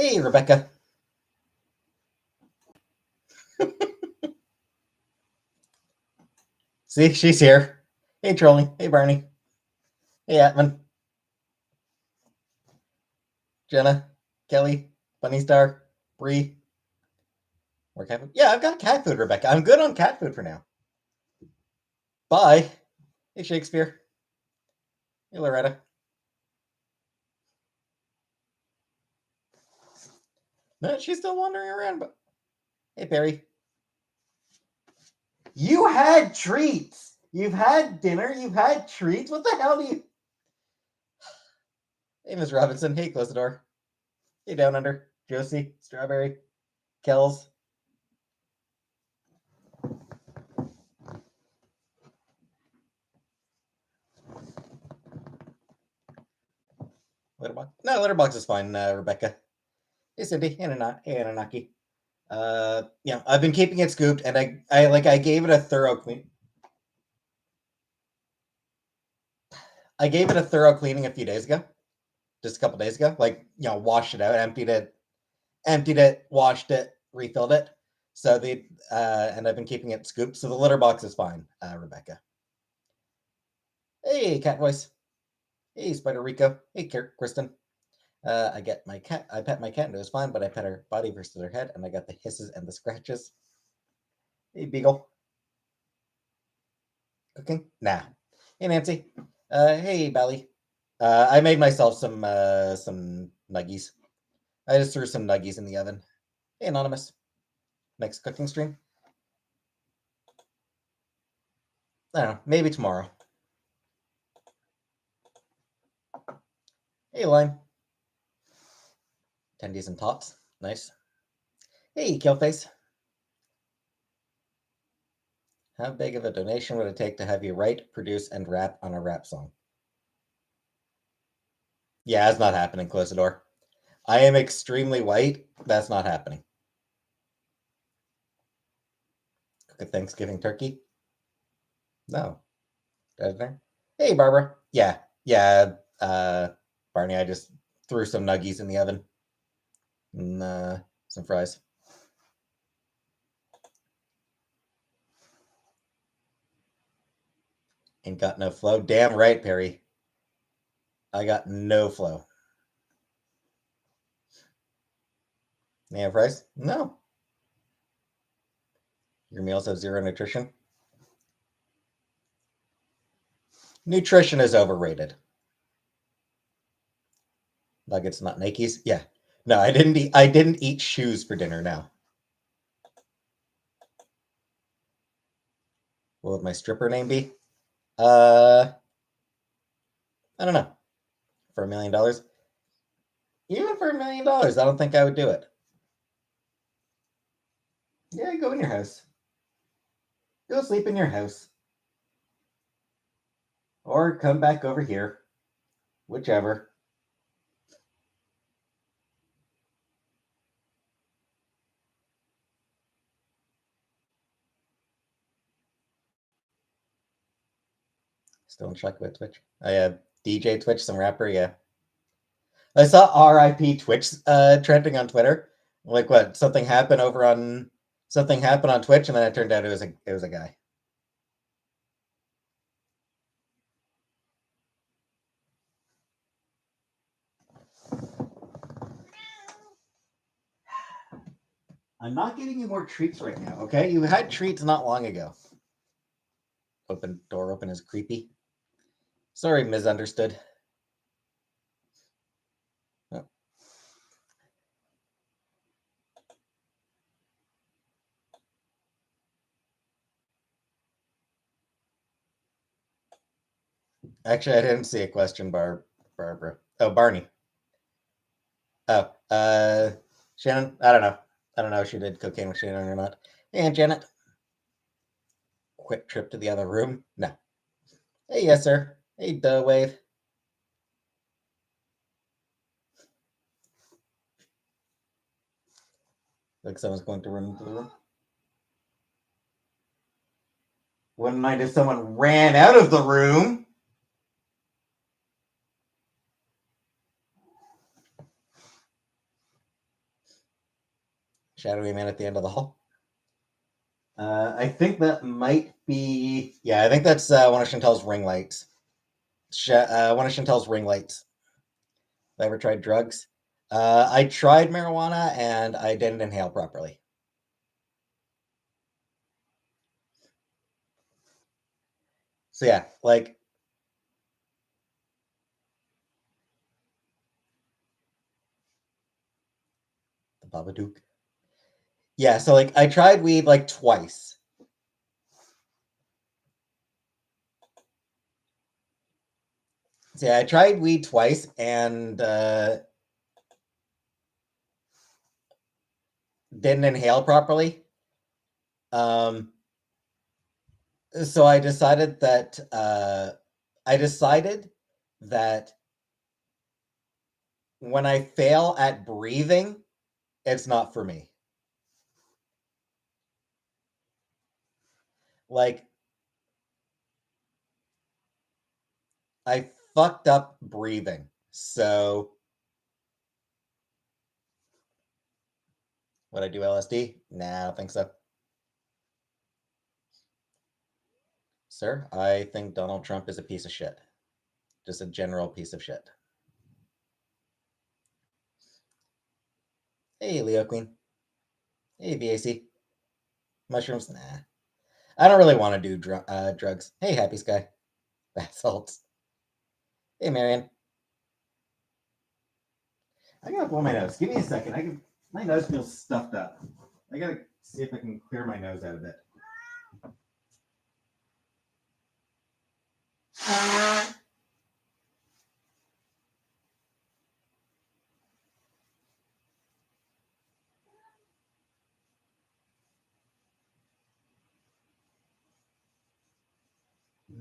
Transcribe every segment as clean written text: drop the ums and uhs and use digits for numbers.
Hey, Rebecca. See, she's here. Hey, Trolling. Hey, Barney. Hey, Atman. Jenna. Kelly. Bunny Star. Bree. More cat food? Yeah, I've got cat food, Rebecca. I'm good on cat food for now. Bye. Hey, Shakespeare. Hey, Loretta. No, she's still wandering around, but hey, Perry. You had treats. You've had dinner. You've had treats. What the hell do you? Hey, Miss Robinson. Hey, close the door. Hey, Down Under. Josie. Strawberry. Kells. Litterbox. No, Litterbox is fine, Rebecca. Hey, Cindy. Hey, Anunnaki. Yeah, I've been keeping it scooped, and I gave it a thorough clean. I gave it a thorough cleaning a few days ago, just a couple days ago. Like, washed it out, emptied it, washed it, refilled it. So and I've been keeping it scooped. So the litter box is fine, Rebecca. Hey, Cat Voice. Hey, Spider Rico. Hey, Kristen. I pet my cat, and it was fine, but I pet her body versus her head, and I got the hisses and the scratches. Hey, Beagle. Cooking? Nah. Hey, Nancy. Hey, Belly. I made myself some nuggies. I just threw some nuggies in the oven. Hey, Anonymous. Next cooking stream? I don't know. Maybe tomorrow. Hey, Lime. Tendies and tops. Nice. Hey, Killface. How big of a donation would it take to have you write, produce, and rap on a rap song? Yeah, it's not happening. Close the door. I am extremely white. That's not happening. Cook a Thanksgiving turkey? No. Hey, Barbara. Yeah. Barney, I just threw some nuggies in the oven. And some fries. Ain't got no flow. Damn right, Perry. I got no flow. May I have fries? No. Your meals have zero nutrition? Nutrition is overrated. Nuggets, not Nikes? Yeah. No, I didn't eat shoes for dinner now. What would my stripper name be? I don't know. For $1 million? Even for $1 million, I don't think I would do it. Yeah, go in your house. Go sleep in your house. Or come back over here. Whichever. Still in shock about Twitch. I have DJ Twitch, some rapper, yeah. I saw RIP Twitch trending on Twitter. Like what? Something happened on Twitch, and then it turned out it was a guy. I'm not getting you more treats right now, okay? You had treats not long ago. Door open is creepy. Sorry, misunderstood. Oh. Actually, I didn't see a question, Barbara. Oh, Barney. Oh, Shannon. I don't know. I don't know if she did cocaine with Shannon or not. And Janet. Quick trip to the other room. No. Hey, yes, sir. Hey, duh, wave. Like someone's going to run into the room. Wouldn't mind if someone ran out of the room. Shadowy man at the end of the hall. I think that might be. Yeah, I think that's one of Chantel's ring lights. One of Chantel's ring lights. Have I ever tried drugs? I tried marijuana and I didn't inhale properly. So yeah, like the Babadook. Yeah, so like I tried weed like twice. So yeah, I tried weed twice and didn't inhale properly. So I decided that when I fail at breathing, it's not for me. Like I fucked up breathing. So would I do LSD? Nah, I don't think so. Sir, I think Donald Trump is a piece of shit. Just a general piece of shit. Hey, Leo Queen. Hey, VAC. Mushrooms? Nah. I don't really want to do drugs. Hey, Happy Sky. Bath salts. Hey, Marion. I gotta blow my nose. Give me a second. My nose feels stuffed up. I gotta see if I can clear my nose out a bit.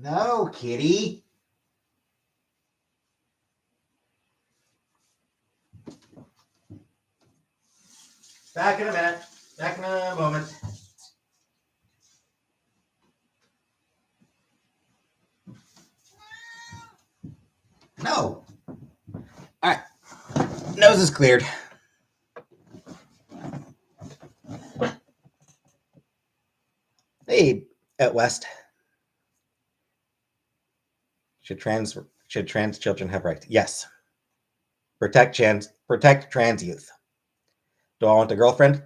No, kitty. Back in a minute. Back in a moment. No. All right. Nose is cleared. Hey, at West. Should trans children have rights? Yes. Protect trans youth. Do I want a girlfriend?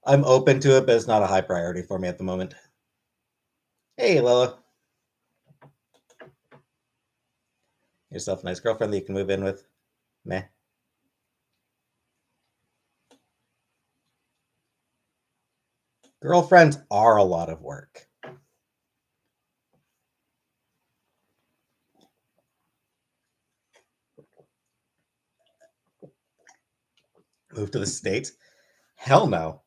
I'm open to it, but it's not a high priority for me at the moment. Hey, Lola. Yourself a nice girlfriend that you can move in with. Meh. Girlfriends are a lot of work. Move to the States? Hell no.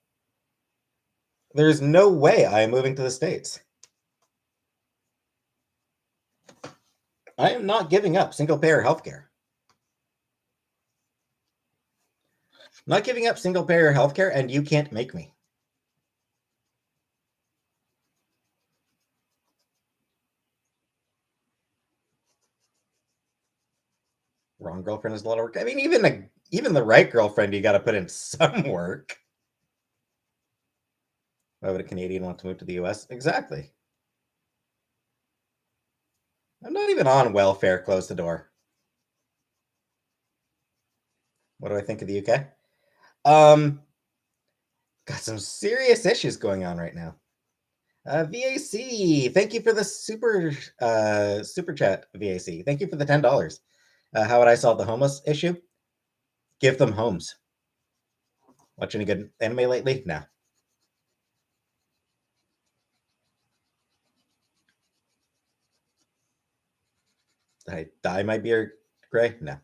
There's no way I am moving to the States. I am not giving up single payer healthcare. I'm not giving up single payer healthcare, and you can't make me. Wrong girlfriend is a lot of work. I mean, even the right girlfriend, you got to put in some work. Why would a Canadian want to move to the US? Exactly. I'm not even on welfare. Close the door. What do I think of the UK? Got some serious issues going on right now. VAC, thank you for the super chat. VAC, thank you for the $10. How would I solve the homeless issue? Give them homes. Watch any good anime lately? No. Did I dye my beard gray? No.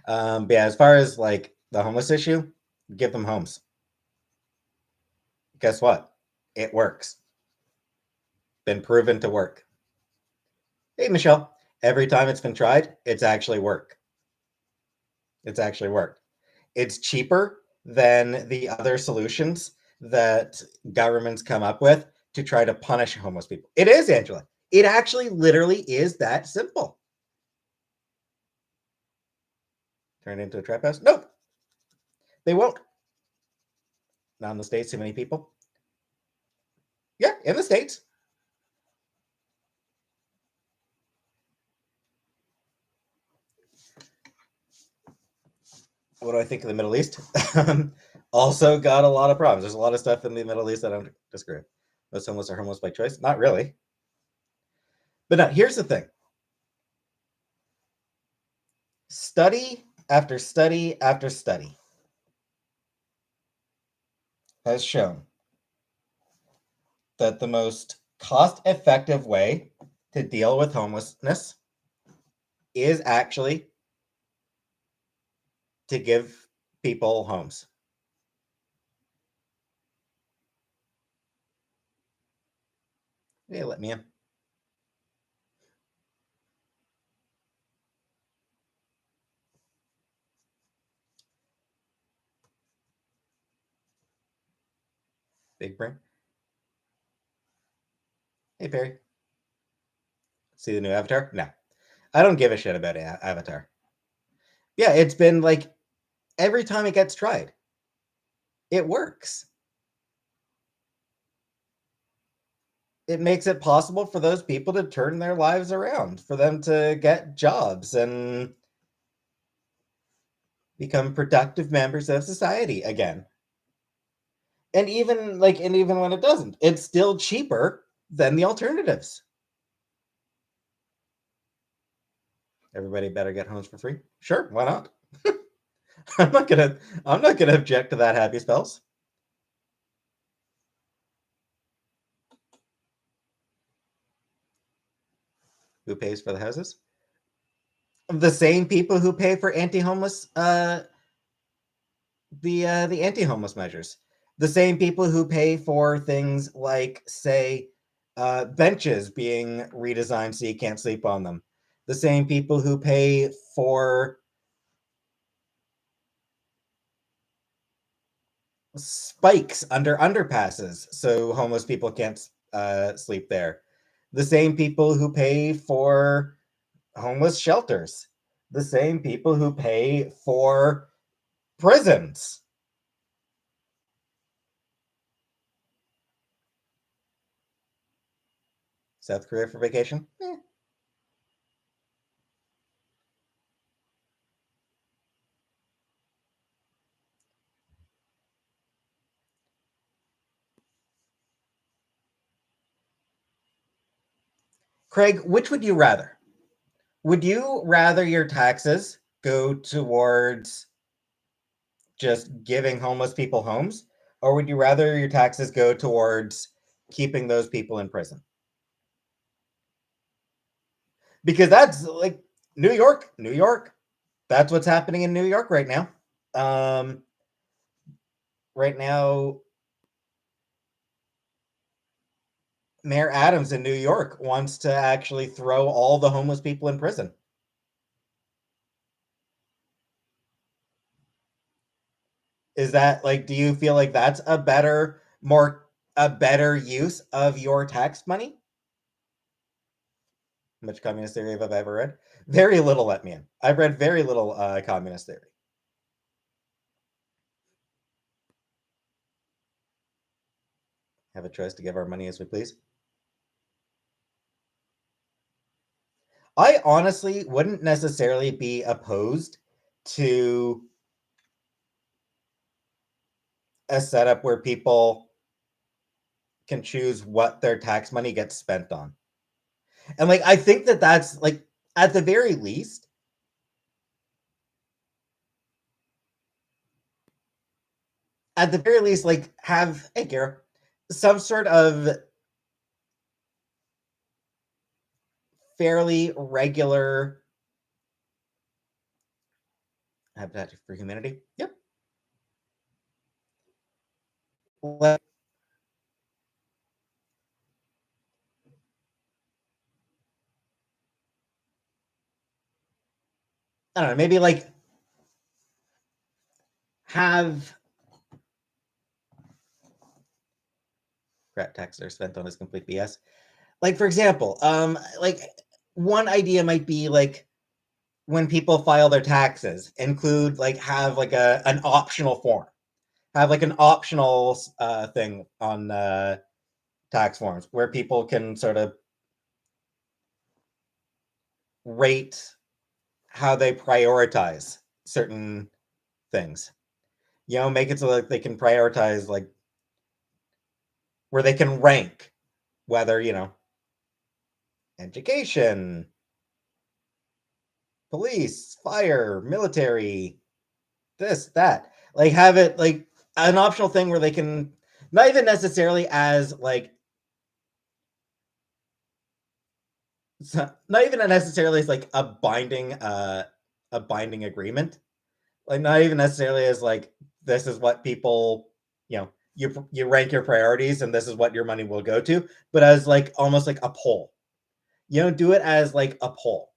But yeah, as far as like the homeless issue, give them homes. Guess what? It works. Been proven to work. Hey, Michelle. Every time it's been tried, it's actually worked. It's actually worked. It's cheaper than the other solutions that governments come up with to try to punish homeless people. It is, Angela. It actually literally is that simple. Turn it into a trap house? Nope. They won't. Not in the States, too many people. Yeah, in the States. What do I think of the Middle East? Also got a lot of problems. There's a lot of stuff in the Middle East that I don't disagree with. Most homeless are homeless by choice. Not really. But no, here's the thing. Study after study after study has shown that the most cost-effective way to deal with homelessness is actually to give people homes. Hey, let me in. Big brain. Hey, Perry. See the new Avatar? No. I don't give a shit about Avatar. Yeah, it's been like every time it gets tried, it works. It makes it possible for those people to turn their lives around, for them to get jobs and become productive members of society again. And even when it doesn't, it's still cheaper than the alternatives. Everybody better get homes for free. Sure, why not? I'm not gonna object to that, happy spells. Who pays for the houses? The same people who pay for anti-homeless the anti-homeless measures. The same people who pay for things like, say, benches being redesigned so you can't sleep on them. The same people who pay for spikes under underpasses so homeless people can't sleep there. The same people who pay for homeless shelters. The same people who pay for prisons. South Korea for vacation? Craig, which would you rather? Would you rather your taxes go towards just giving homeless people homes, or would you rather your taxes go towards keeping those people in prison? Because that's like New York, New York. That's what's happening in New York right now. Um, right now, Mayor Adams in New York wants to actually throw all the homeless people in prison. Is that like, do you feel like that's a better use of your tax money? How much communist theory have I ever read? Very little, let me in. I've read very little communist theory. Have a choice to give our money as we please. I honestly wouldn't necessarily be opposed to a setup where people can choose what their tax money gets spent on. And like I think that that's like at the very least like have hey Gara, some sort of fairly regular Habitat for Humanity. Yep. Let, I don't know, maybe like have crap taxes are spent on is complete BS. Like for example, like one idea might be like when people file their taxes, include like have like an optional form have like an optional thing on tax forms where people can sort of rate how they prioritize certain things. Make it so that they can prioritize, like, where they can rank whether, education, police, fire, military, this, that. Like, have it like an optional thing where they can, not even necessarily as like, not even necessarily as like a binding agreement, like not even necessarily as like, this is what people, you rank your priorities and this is what your money will go to, but as like almost like a poll. Do it as like a poll.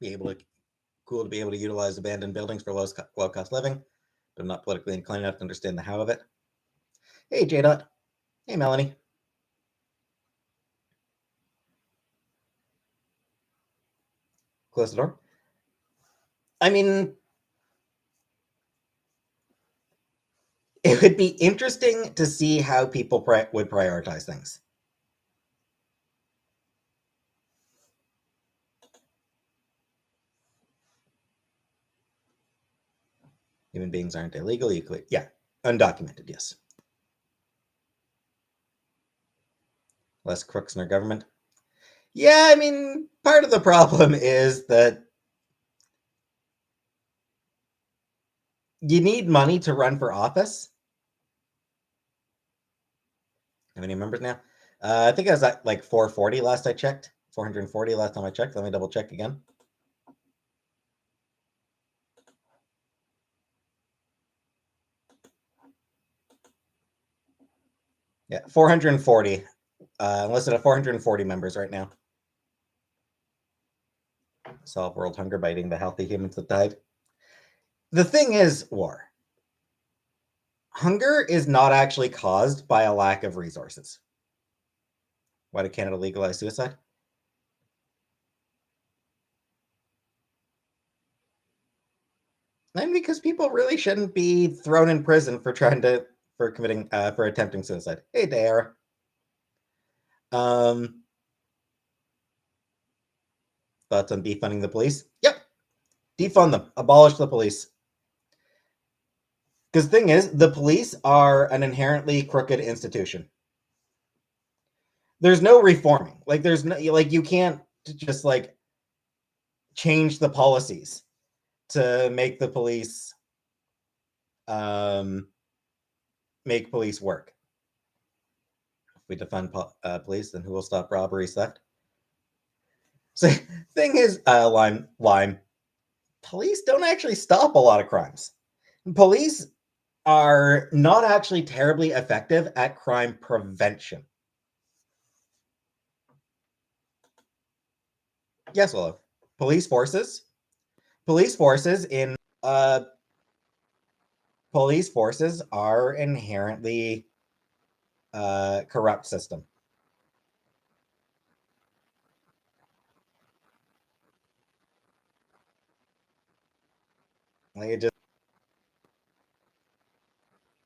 Be able to Cool to be able to utilize abandoned buildings for low cost living, but I'm not politically inclined enough to understand the how of it. Hey, J Dot. Hey, Melanie. Close the door. I mean, it would be interesting to see how people would prioritize things. Human beings aren't illegal. Yeah, undocumented, yes. Less crooks in our government. Yeah, I mean, part of the problem is that you need money to run for office. How many members now? I think I was at like 440 last I checked. 440 last time I checked. Let me double check again. Yeah, 440. Listed at 440 members right now. Solve world hunger by eating the healthy humans that died. The thing is, war. Hunger is not actually caused by a lack of resources. Why did Canada legalize suicide? And because people really shouldn't be thrown in prison for for attempting suicide. Hey, Dara. Thoughts on defunding the police? Yep. Defund them. Abolish the police. Because the thing is, the police are an inherently crooked institution. There's no reforming. Like, there's no, like, you can't just like change the policies to make the police make police work. If we defund police, then who will stop robbery, theft? So, thing is, lime. Police don't actually stop a lot of crimes. Police are not actually terribly effective at crime prevention. Yes, well, police forces in police forces are inherently corrupt system. Like, it just,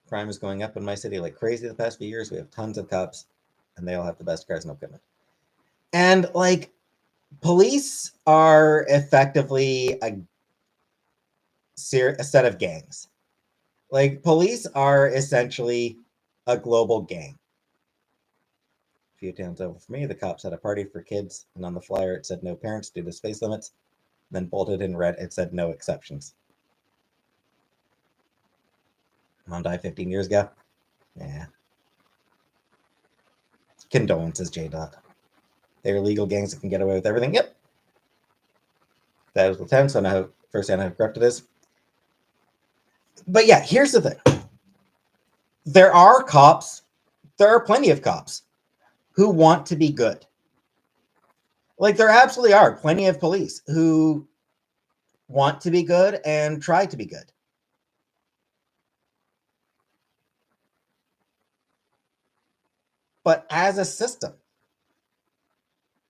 crime is going up in my city like crazy the past few years. We have tons of cops, and they all have the best cars and equipment. And like, police are effectively a set of gangs. Like, police are essentially a global gang. A few towns over from me, the cops had a party for kids, and on the flyer it said no parents due to space limits. Then bolted in red, it said no exceptions. Mom died 15 years ago. Yeah. Condolences, J Dot. They're legal gangs that can get away with everything. Yep. That was the town, so now firsthand how corrupt it is. But yeah, here's the thing. There are plenty of cops who want to be good. Like, there absolutely are plenty of police who want to be good and try to be good. But as a system,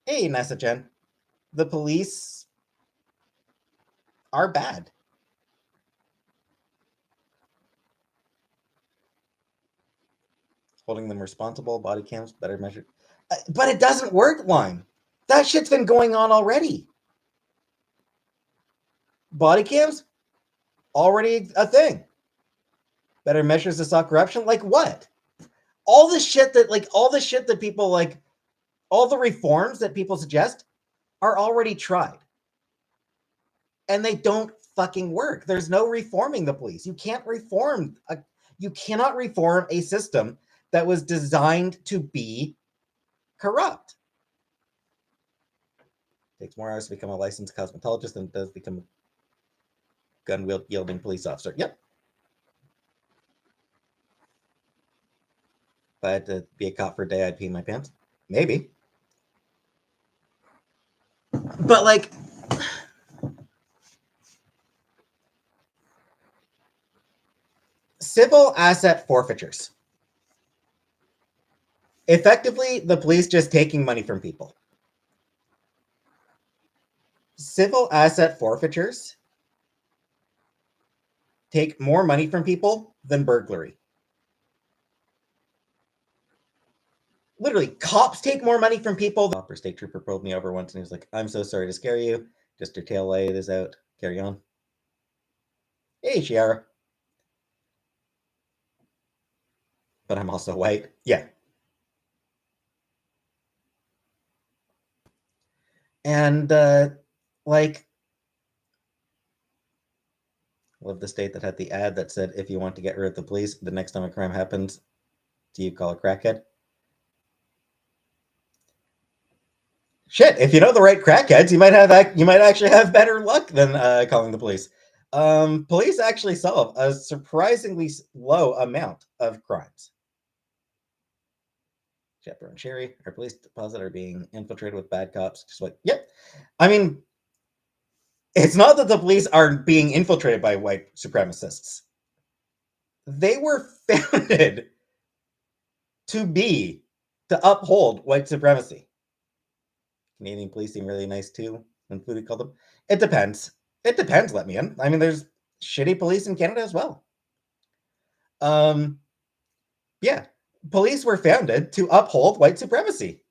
hey, Nessa Jen, the police are bad. Holding them responsible, body cams, better measured. But it doesn't work, Wine. That shit's been going on already. Body cams, already a thing. Better measures to stop corruption. Like what? All the shit that people like, all the reforms that people suggest are already tried. And they don't fucking work. There's no reforming the police. You cannot reform a system that was designed to be corrupt. It takes more hours to become a licensed cosmetologist than it does become a gun-wielding police officer. Yep. If I had to be a cop for a day, I'd pee my pants. Maybe. But like, civil asset forfeitures. Effectively, the police just taking money from people. Civil asset forfeitures take more money from people than burglary. Literally, cops take more money from people. The cop or state trooper pulled me over once and he was like, "I'm so sorry to scare you. Just your tail light is out. Carry on." Hey, Shiara. But I'm also white. Yeah. And like, love the state that had the ad that said, "If you want to get rid of the police, the next time a crime happens, do you call a crackhead?" Shit, if you know the right crackheads, you might actually have better luck than calling the police. Police actually solve a surprisingly low amount of crimes. Chaperone Sherry, our police deposit are being infiltrated with bad cops. Just like, yep. I mean, it's not that the police are being infiltrated by white supremacists. They were founded to uphold white supremacy. Canadian police seem really nice too. When Foodie called them, it depends. It depends. Let me in. I mean, there's shitty police in Canada as well. Yeah, police were founded to uphold white supremacy.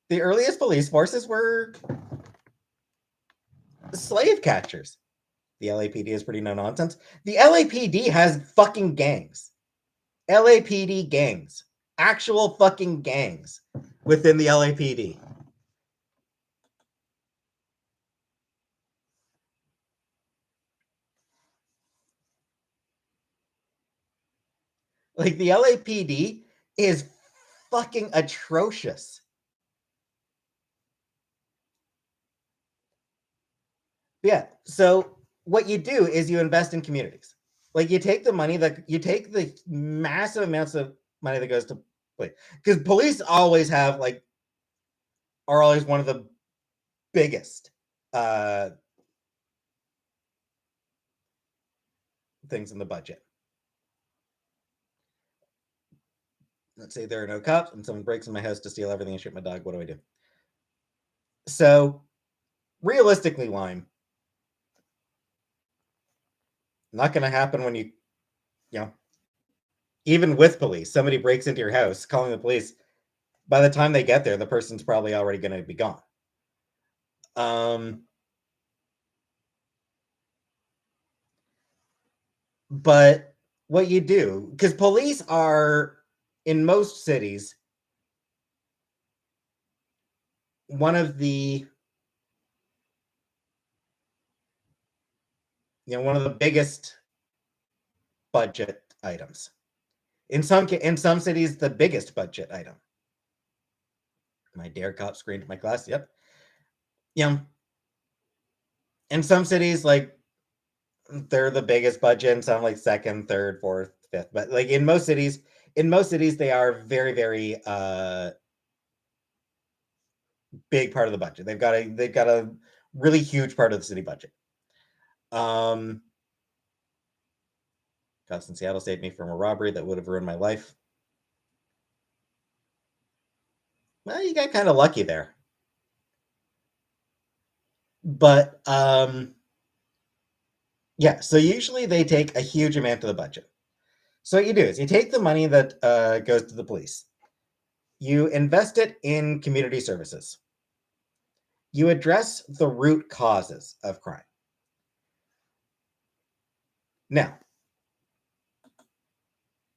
The earliest police forces were slave catchers. The LAPD is pretty no nonsense. The LAPD has fucking gangs. LAPD gangs. Actual fucking gangs within the LAPD. Like, the LAPD is fucking atrocious. Yeah, so what you do is you invest in communities. Like, you take the massive amounts of money that goes to police, because police always are always one of the biggest things in the budget. Let's say there are no cops and someone breaks in my house to steal everything and shoot my dog. What do I do? So, realistically, Lime, not going to happen when you know, even with police, somebody breaks into your house, calling the police. By the time they get there, the person's probably already going to be gone. But what you do, because police are, in most cities, one of the biggest budget items. In some cities, the biggest budget item. My dare cop screamed at my class. Yep. In some cities, like, they're the biggest budget, and some like second, third, fourth, fifth. But like in most cities, they are very, very big part of the budget. They've got a really huge part of the city budget. Cops in Seattle saved me from a robbery that would have ruined my life. Well, you got kind of lucky there. But yeah, so usually they take a huge amount of the budget. So what you do is you take the money that goes to the police, you invest it in community services, you address the root causes of crime. Now,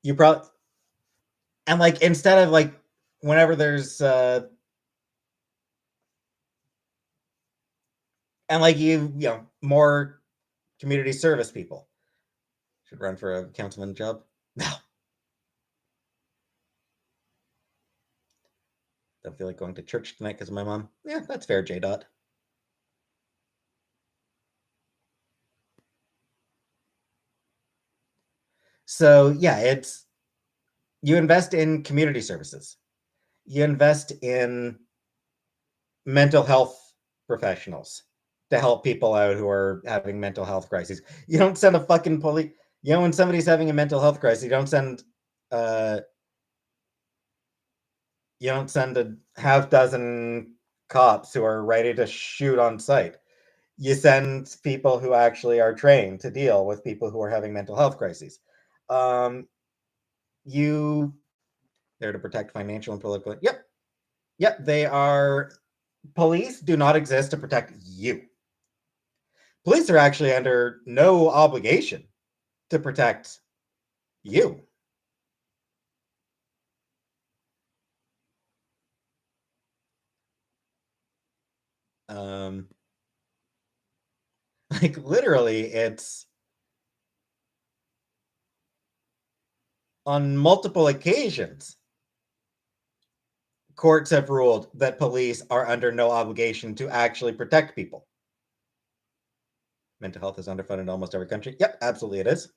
you probably, and like instead of like whenever there's and like you know more community service people should run for a councilman job. No, don't feel like going to church tonight because of my mom. Yeah, that's fair, J. Dot. So yeah, it's you invest in community services. You invest in mental health professionals to help people out who are having mental health crises. You don't send a fucking police. You know, when somebody's having a mental health crisis, uh, you don't send a half dozen cops who are ready to shoot on sight. You send people who actually are trained to deal with people who are having mental health crises. Um, you there to protect financial and political. Yep, yep. They are police. Do not exist to protect you. Police are actually under no obligation to protect you. Um, like literally, it's on multiple occasions courts have ruled that police are under no obligation to actually protect people. Mental health is underfunded in almost every country. Yep, absolutely it is.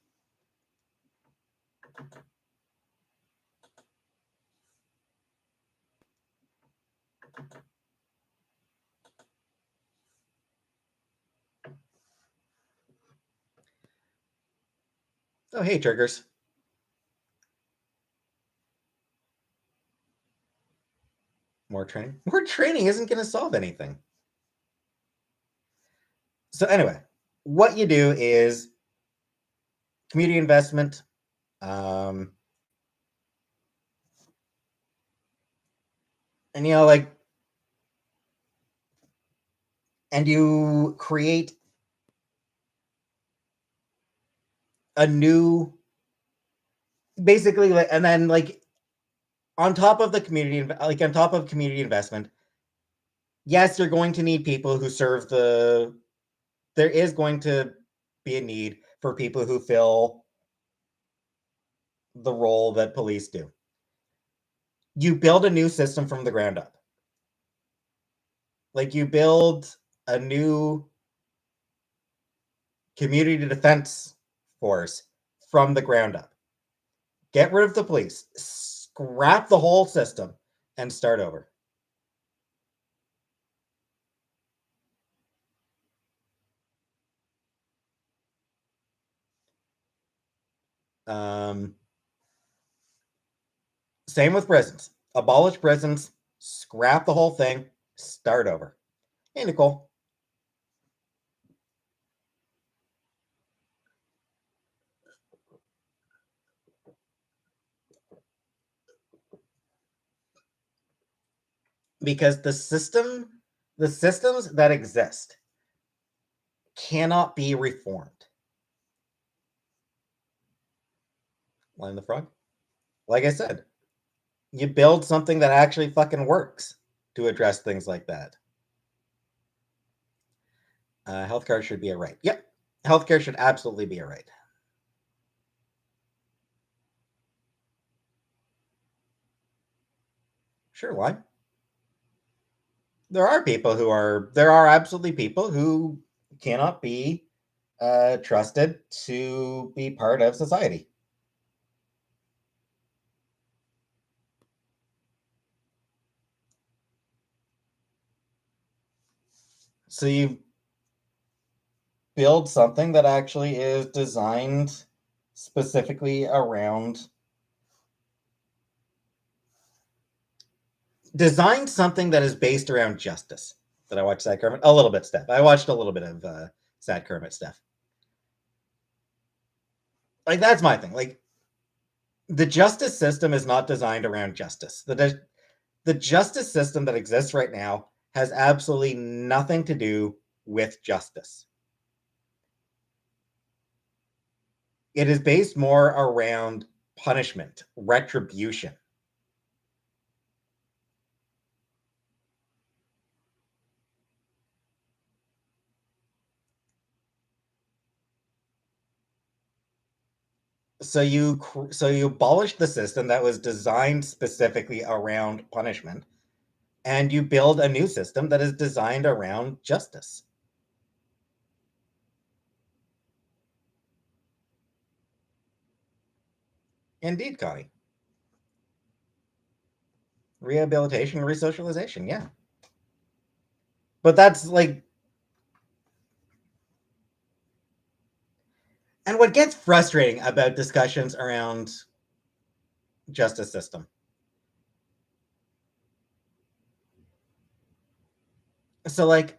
Oh, hey, triggers. More training. More training isn't going to solve anything. So, anyway, what you do is community investment. Um, and, you know, like, and you create a new, basically, like, and then, like, on top of the community, like, on top of community investment, yes, you're going to need people who serve there is going to be a need for people who fill the role that police do. You build a new system from the ground up. Like you build a new community defense force from the ground up. Get rid of the police, scrap the whole system, and start over. Um, Same with prisons. Abolish prisons, scrap the whole thing, start over. Hey, Nicole. Because the systems that exist cannot be reformed. Line the frog. Like I said, you build something that actually fucking works to address things like that. Healthcare should be a right. Yep. Healthcare should absolutely be a right. Sure, why? There are absolutely people who cannot be trusted to be part of society. So you build something that actually is designed specifically around design something that is based around justice. Did I watch Sad Kermit? A little bit, Steph. I watched a little bit of Sad Kermit stuff. Like, that's my thing. Like, the justice system is not designed around justice. The justice system that exists right now has absolutely nothing to do with justice. It is based more around punishment, retribution. So you abolish the system that was designed specifically around punishment, and you build a new system that is designed around justice. Indeed, Connie. Rehabilitation, resocialization, yeah. But that's like, and what gets frustrating about discussions around justice system. So, like,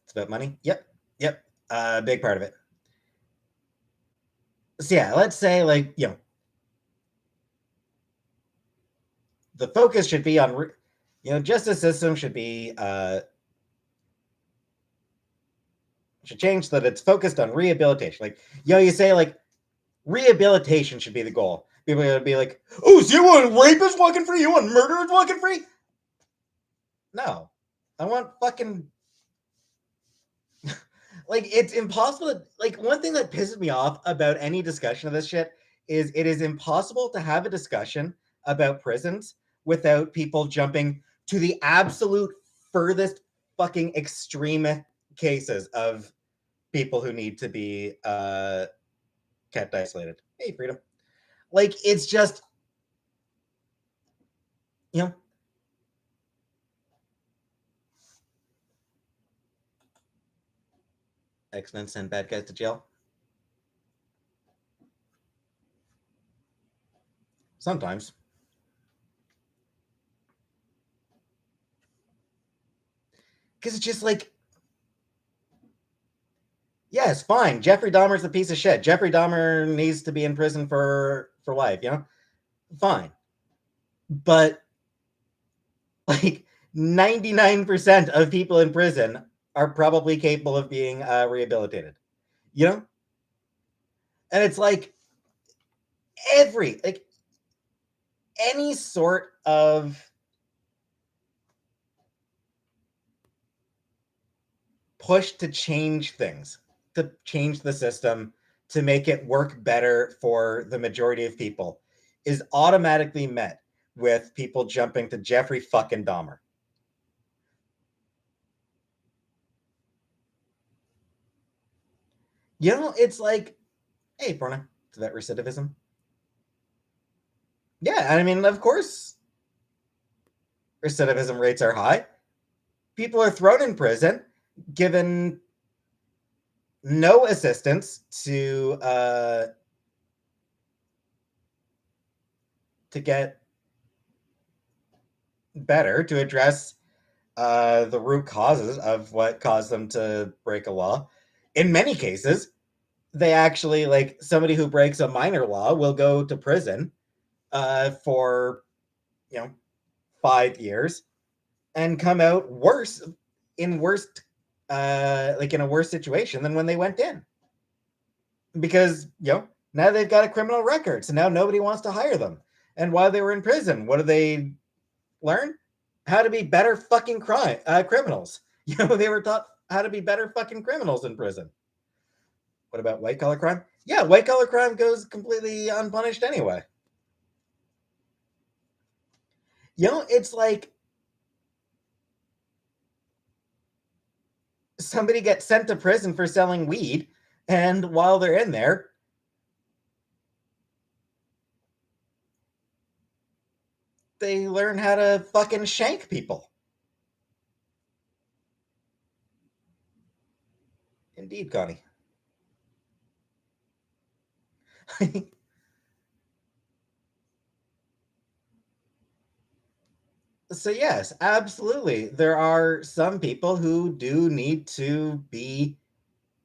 it's about money. Yep, yep. Big part of it. So yeah, let's say, like, the focus should be on, justice system should be should change so that it's focused on rehabilitation. Like, you say, like, rehabilitation should be the goal. People are gonna be like, "Oh, so you want rapists walking free? You want murderers walking free?" No, I want fucking, like, it's impossible to, like, one thing that pisses me off about any discussion of this shit is it is impossible to have a discussion about prisons without people jumping to the absolute furthest fucking extreme cases of people who need to be kept isolated. Hey, freedom. Like, it's just, you know, X-Men send bad guys to jail. Sometimes. Because it's just like, yes, fine. Jeffrey Dahmer's a piece of shit. Jeffrey Dahmer needs to be in prison for life, Fine. But, like, 99% of people in prison are probably capable of being rehabilitated. You know? And it's like like, any sort of push to change things, to change the system, to make it work better for the majority of people is automatically met with people jumping to Jeffrey fucking Dahmer. It's like, hey, Porna, is that recidivism? Yeah, I mean, of course, recidivism rates are high. People are thrown in prison, given no assistance to get better, to address the root causes of what caused them to break a law. In many cases, they actually, like, somebody who breaks a minor law will go to prison for, you know 5 years and come out worse, in worst like, in a worse situation than when they went in, because now they've got a criminal record, so now nobody wants to hire them. And while they were in prison, what do they learn? How to be better fucking criminals. They were taught how to be better fucking criminals in prison. What about white collar crime? Yeah, white collar crime goes completely unpunished anyway. It's like somebody gets sent to prison for selling weed, and while they're in there, they learn how to fucking shank people. Indeed, Connie. So yes, absolutely. There are some people who do need to be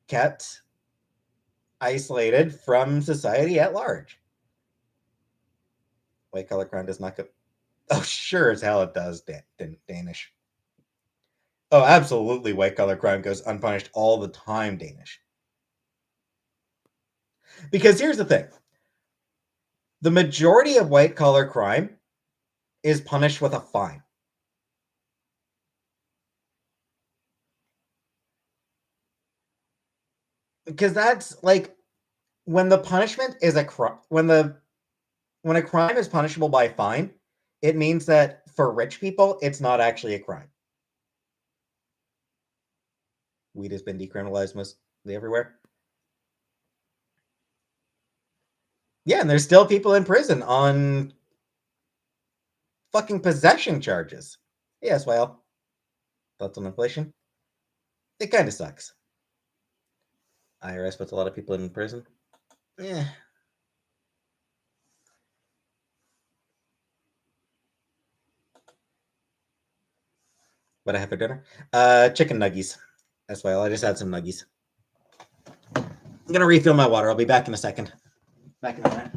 kept isolated from society at large. White collar crime does not go. Oh, sure as hell it does, Danish. Oh, absolutely, white collar crime goes unpunished all the time, Danish. Because here's the thing: the majority of white collar crime is punished with a fine. Because that's like when the punishment is a crime. When a crime is punishable by fine, it means that for rich people, it's not actually a crime. Weed has been decriminalized mostly everywhere. Yeah, and there's still people in prison on fucking possession charges. Yes, well, thoughts on inflation? It kind of sucks. IRS puts a lot of people in prison. Yeah. What I have for dinner? Chicken nuggies. That's why I just had some nuggies. I'm gonna refill my water. I'll be back in a second. Back in a minute.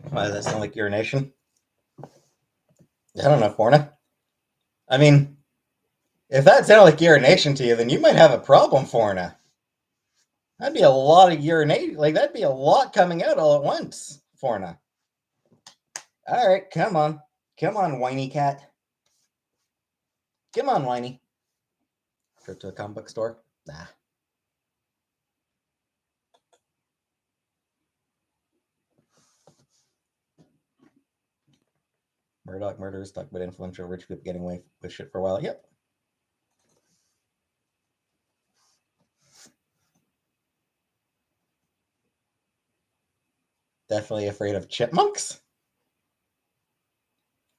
Why does that sound like urination? I don't know, Forna. I mean, if that sounded like urination to you, then you might have a problem, Forna. That'd be a lot of urinate. Like, that'd be a lot coming out all at once, Forna. All right, come on. Come on, whiny cat. Come on, whiny. Trip to a comic book store? Nah. Murdoch murders, talk about influential rich people getting away with shit for a while. Yep. Definitely afraid of chipmunks?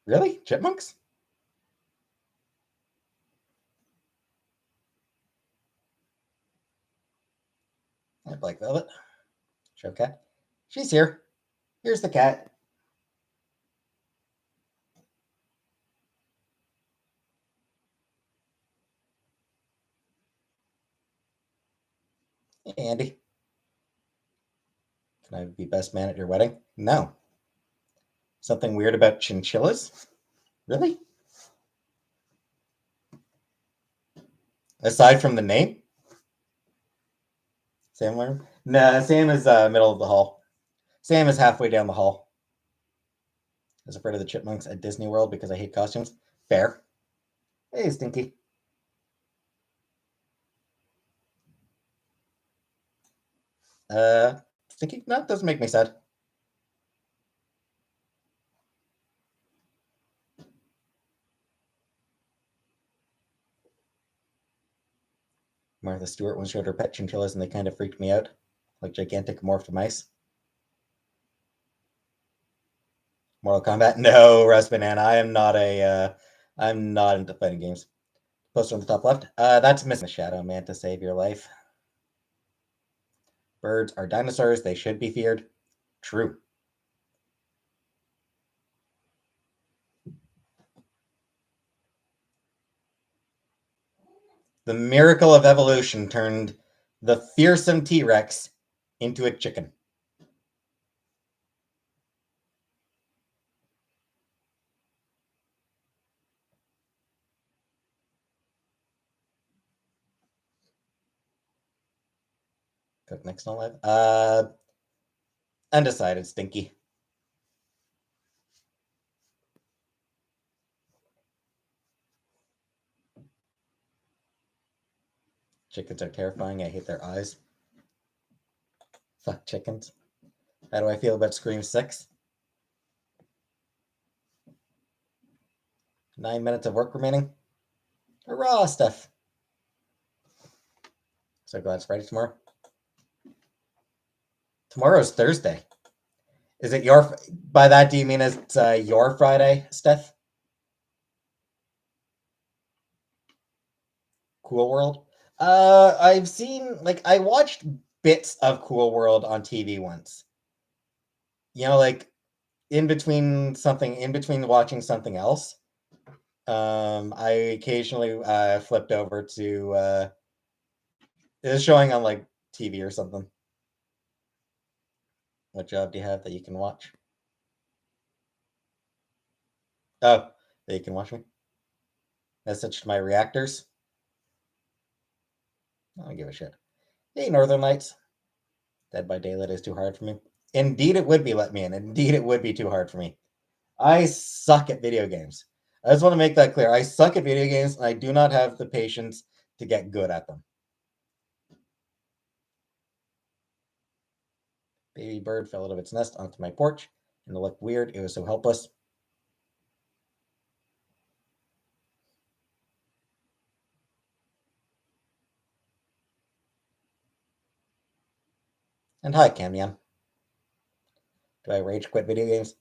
Really? Chipmunks? I Black Velvet. Show cat. She's here. Here's the cat. Hey, Andy. Can I be best man at your wedding? No. Something weird about chinchillas? Really? Aside from the name? Sam learned? Nah, Sam is middle of the hall. Sam is halfway down the hall. I was afraid of the chipmunks at Disney World because I hate costumes. Fair. Hey, Stinky. Stinky? No, it doesn't make me sad. Martha Stewart once showed her pet chinchillas and they kind of freaked me out. Like gigantic morphed mice. Mortal Kombat? No, Russ Banana. I'm not into fighting games. Poster on the top left. That's Miss the Shadow Man to save your life. Birds are dinosaurs. They should be feared. True. The miracle of evolution turned the fearsome T-Rex into a chicken. Cook next on live. Undecided, Stinky. Chickens are terrifying. I hate their eyes. Fuck chickens. How do I feel about Scream 6? 9 minutes of work remaining. Hurrah, stuff. So glad it's Friday tomorrow. Tomorrow's Thursday. Is it your... By that, do you mean it's your Friday, Steph? Cool World? I've seen... Like, I watched bits of Cool World on TV once. You know, like, in between watching something else. I occasionally flipped over to... it was showing on, like, TV or something. What job do you have that you can watch? Oh, that you can watch me? Message to my reactors. I don't give a shit. Hey, Northern Lights. Dead by Daylight is too hard for me. Indeed, it would be. Let me in. Indeed, it would be too hard for me. I suck at video games. I just want to make that clear. I suck at video games, and I do not have the patience to get good at them. Baby bird fell out of its nest onto my porch, and it looked weird. It was so helpless. And hi, Camion. Do I rage quit video games?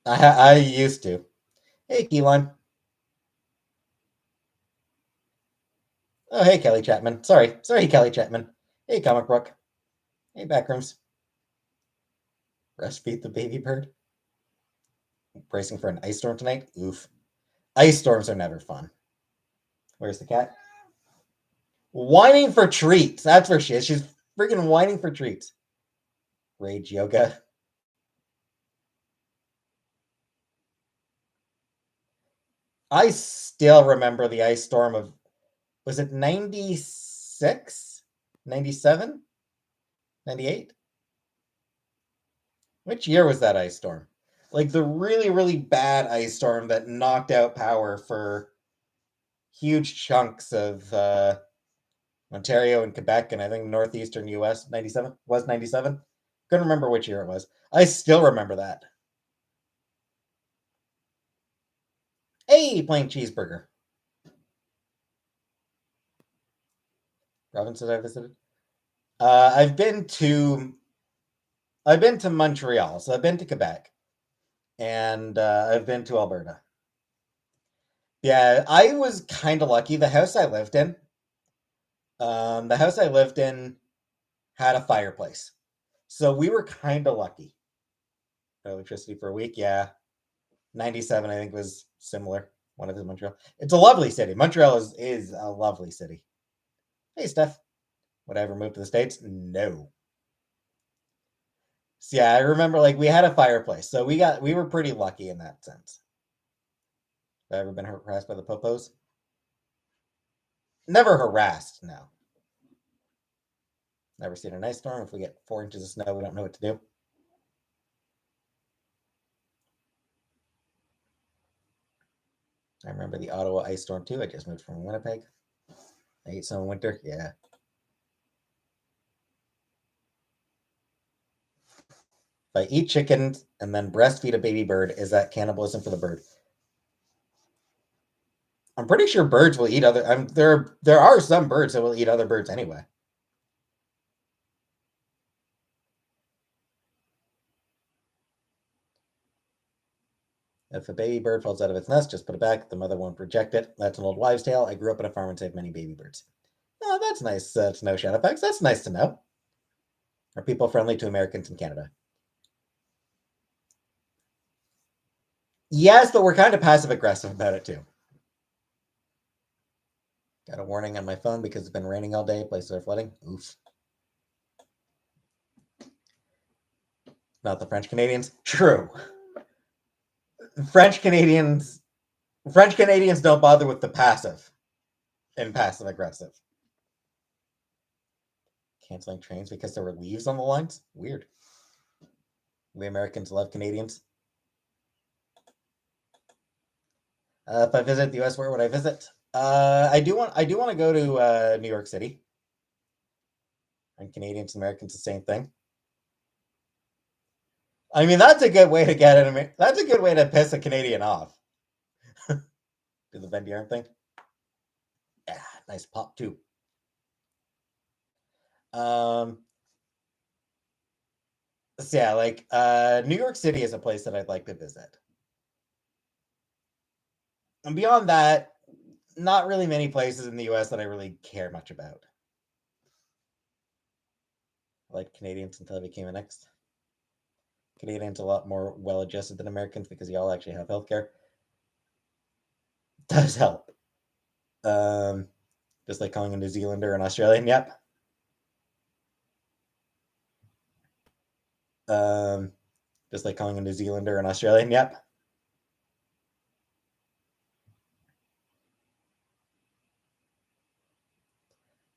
I used to. Hey, Keyline. Oh, hey, Kelly Chapman. Sorry, Kelly Chapman. Hey, Comic Book. Hey, Backrooms. Breastfeed the baby bird. Bracing for an ice storm tonight. Oof. Ice storms are never fun. Where's the cat? Whining for treats. That's where she is. She's freaking whining for treats. Rage yoga. I still remember the ice storm of, was it 96? 97? 98? Which year was that ice storm? Like the really, really bad ice storm that knocked out power for huge chunks of Ontario and Quebec and I think northeastern US. 97? Was 97? Couldn't remember which year it was. I still remember that. Hey, plain cheeseburger. Provinces I visited. I've been to Montreal, so I've been to Quebec, and I've been to Alberta. Yeah, I was kind of lucky. The house I lived in had a fireplace, so we were kind of lucky. Electricity for a week, yeah. 97, I think, was similar. One of the Montreal. It's a lovely city. Montreal is a lovely city. Hey, Steph. Would I ever move to the States? No. So yeah, I remember like we had a fireplace, so we were pretty lucky in that sense. Have I ever been harassed by the popos? Never harassed, no. Never seen an ice storm. If we get 4 inches of snow, we don't know what to do. I remember the Ottawa ice storm too. I just moved from Winnipeg. I hate summer winter. Yeah. If I eat chicken and then breastfeed a baby bird, is that cannibalism for the bird? I'm pretty sure birds will eat other. There are some birds that will eat other birds anyway. If a baby bird falls out of its nest, just put it back. The mother won't reject it. That's an old wives' tale. I grew up on a farm and saved many baby birds. Oh, that's nice to know, Shadowfax. That's nice to know. Are people friendly to Americans in Canada? Yes, but we're kind of passive aggressive about it too. Got a warning on my phone because it's been raining all day. Places are flooding. Oof. Not the French Canadians. True. French Canadians don't bother with the passive and passive aggressive. Canceling trains because there were leaves on the lines? Weird. We Americans love Canadians. If I visit the US, where would I visit? I do want to go to New York City. And Canadians and Americans the same thing. I mean, that's a good way to get it. That's a good way to piss a Canadian off. Do the Venn diagram thing. Yeah, nice pop too. So yeah, like New York City is a place that I'd like to visit. And beyond that, not really many places in the US that I really care much about. I like Canadians until I became an ex. Canadians a lot more well adjusted than Americans because y'all actually have healthcare. Does help. Just like calling a New Zealander an Australian. Yep. Just like calling a New Zealander an Australian. Yep.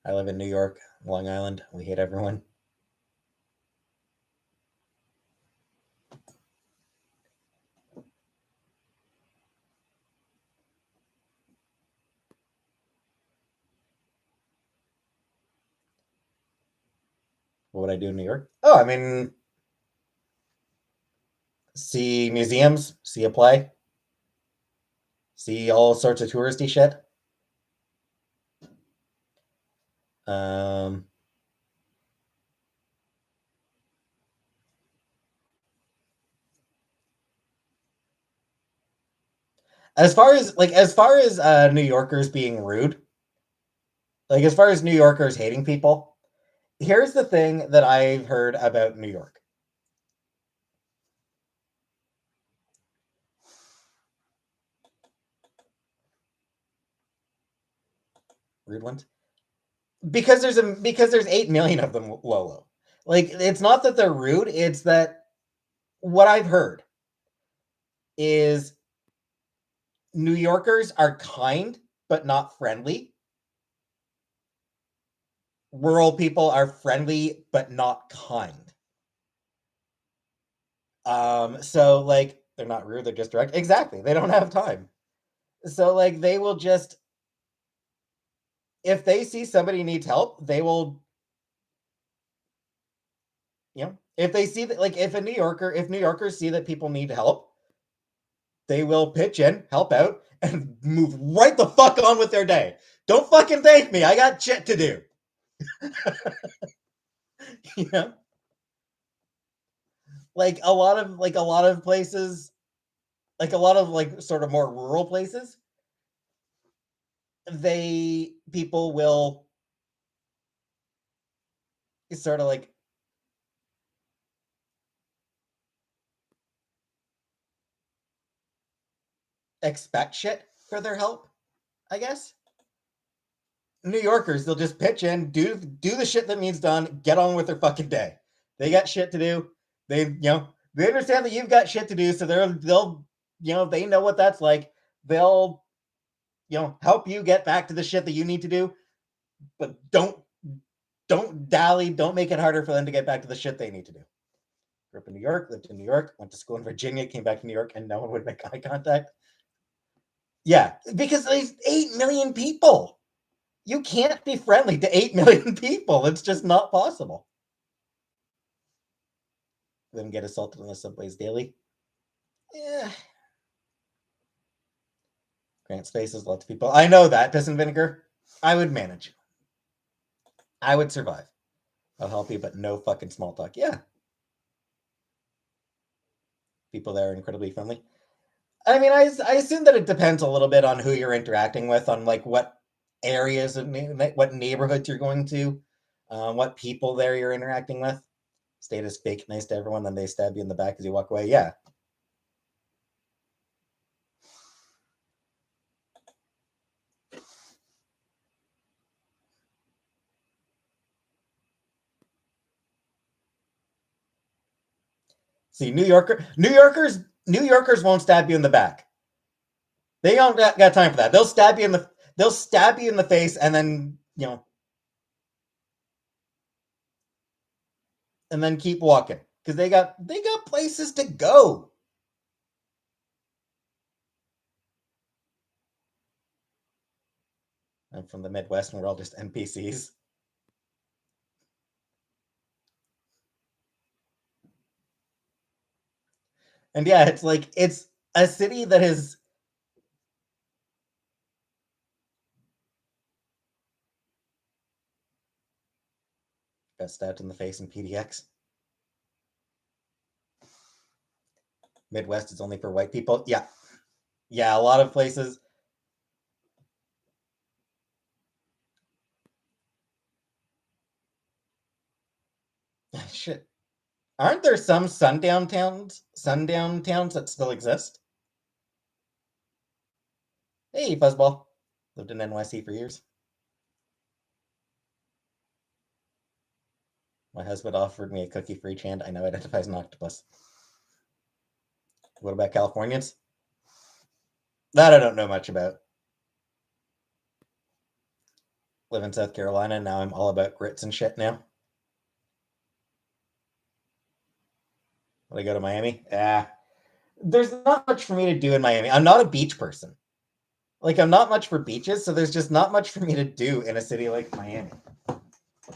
I live in New York, Long Island. We hate everyone. What would I do in New York? Oh, I mean, see museums, see a play, see all sorts of touristy shit. Um, as far as New Yorkers being rude, like as far as New Yorkers hating people, here's the thing that I've heard about New York. Rude ones. Because there's 8 million of them, Lolo. Like it's not that they're rude, it's that what I've heard is New Yorkers are kind but not friendly. Rural people are friendly but not kind. So like they're not rude, they're just direct. Exactly. They don't have time. So like they will just, if they see somebody needs help, they will, if they see that, like if New Yorkers see that people need help, they will pitch in, help out, and move right the fuck on with their day. Don't fucking thank me. I got shit to do. Yeah. Like a lot of places, like a lot of like sort of more rural places, people will sort of like expect shit for their help, I guess. New Yorkers, they'll just pitch in, do the shit that needs done, get on with their fucking day. They got shit to do. They understand that you've got shit to do, so they'll they know what that's like. They'll help you get back to the shit that you need to do, but don't dally, don't make it harder for them to get back to the shit they need to do. Grew up in New York, lived in New York, went to school in Virginia, came back to New York, and no one would make eye contact. Yeah, because there's 8 million people. You can't be friendly to 8 million people. It's just not possible. Them get assaulted on the subways daily. Yeah. Grant spaces, lots of people. I know that. Piss and vinegar. I would manage. I would survive. I'll help you, but no fucking small talk. Yeah. People there are incredibly friendly. I mean, I assume that it depends a little bit on who you're interacting with, on like what areas of what neighborhoods you're going to, what people there you're interacting with. Stay as fake nice to everyone, then they stab you in the back as you walk away. Yeah. See, New Yorkers won't stab you in the back. They don't got time for that. They'll stab you in the face and then and then keep walking because they got places to go. I'm from the Midwest and we're all just NPCs. And yeah, it's a city that is got stabbed in the face in PDX. Midwest is only for white people. Yeah. Yeah, a lot of places. Shit. Aren't there some sundown towns that still exist? Hey, Fuzzball. Lived in NYC for years. My husband offered me a cookie for each hand I now identify as an octopus. What about Californians? That I don't know much about. Live in South Carolina, now I'm all about grits and shit now. When I go to Miami, there's not much for me to do in Miami. I'm not a beach person. Like, I'm not much for beaches, so there's just not much for me to do in a city like Miami.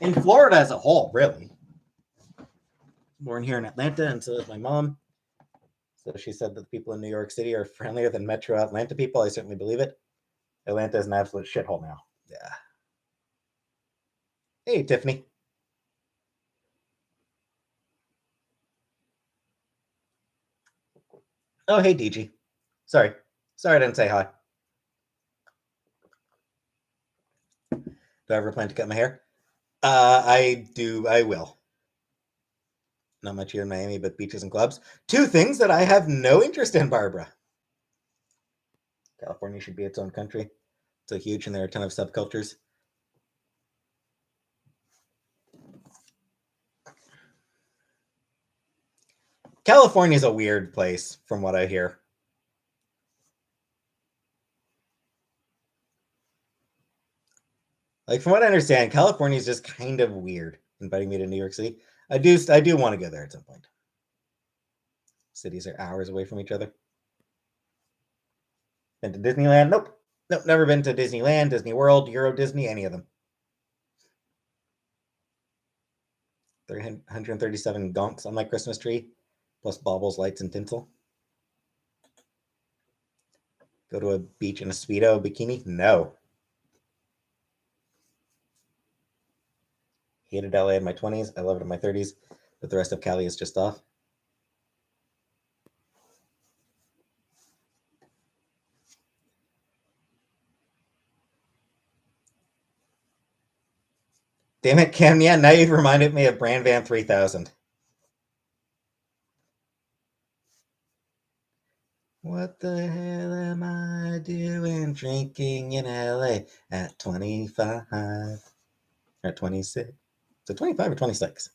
In Florida as a whole, really. Born here in Atlanta, and so is my mom. So she said that the people in New York City are friendlier than Metro Atlanta people. I certainly believe it. Atlanta is an absolute shithole now. Yeah. Hey, Tiffany. Oh, hey, DG. Sorry. Sorry I didn't say hi. Do I ever plan to cut my hair? I do. I will. Not much here in Miami, but beaches and clubs. Two things that I have no interest in, Barbara. California should be its own country. It's so huge, and there are a ton of subcultures. California is a weird place, from what I hear. Like, from what I understand, California is just kind of weird. Inviting me to New York City, I do want to go there at some point. Cities are hours away from each other. Been to Disneyland? Nope. Nope, never been to Disneyland, Disney World, Euro Disney, any of them. 137 gonks on my Christmas tree, plus baubles, lights, and tinsel. Go to a beach in a Speedo bikini? No. Hated LA in my 20s. I love it in my 30s, but the rest of Cali is just off. Damn it, Cam. Yeah, now you've reminded me of Brand Van 3000. What the hell am I doing drinking in LA at 25 or 26? Is it 25 or 26?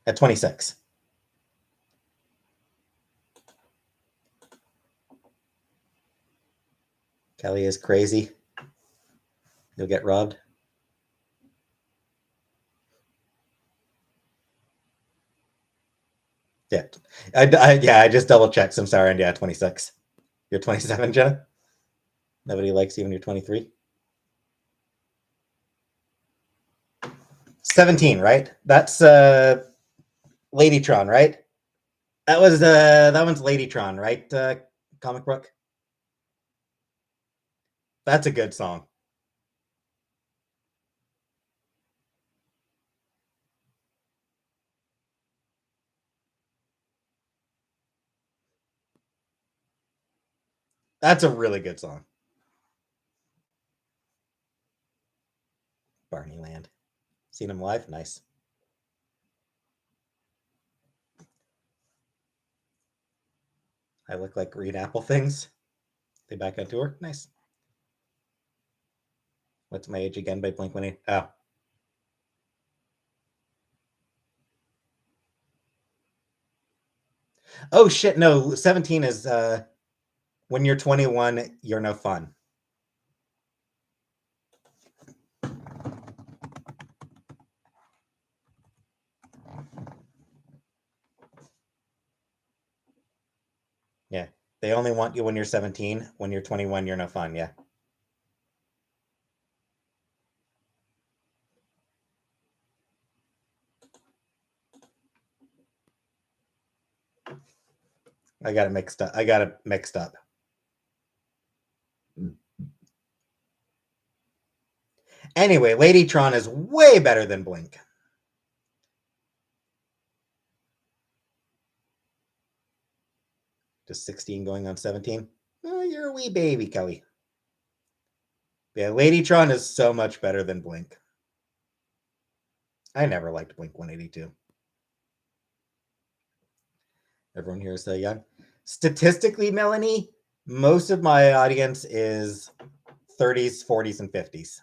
At 26. Kelly is crazy. You'll get robbed. Yeah. I just double checked. I'm sorry. And yeah, 26. You're 27, Jenna? Nobody likes you when you're 23? 17, right? That's Ladytron, right? That one's Ladytron, right? Comic book. That's a good song. That's a really good song. Barney Land. Seen him live? Nice. I look like green apple things. They back on tour? Nice. What's My Age Again by Blink-182? Oh. Oh shit, no. 17 is when you're 21, you're no fun. Yeah. They only want you when you're 17. When you're 21, you're no fun. Yeah. I got it mixed up. Anyway, Ladytron is way better than Blink. Just 16 going on 17. Oh, you're a wee baby, Kelly. Yeah, Ladytron is so much better than Blink. I never liked Blink 182. Everyone here is so young. Statistically, Melanie, most of my audience is 30s, 40s, and 50s.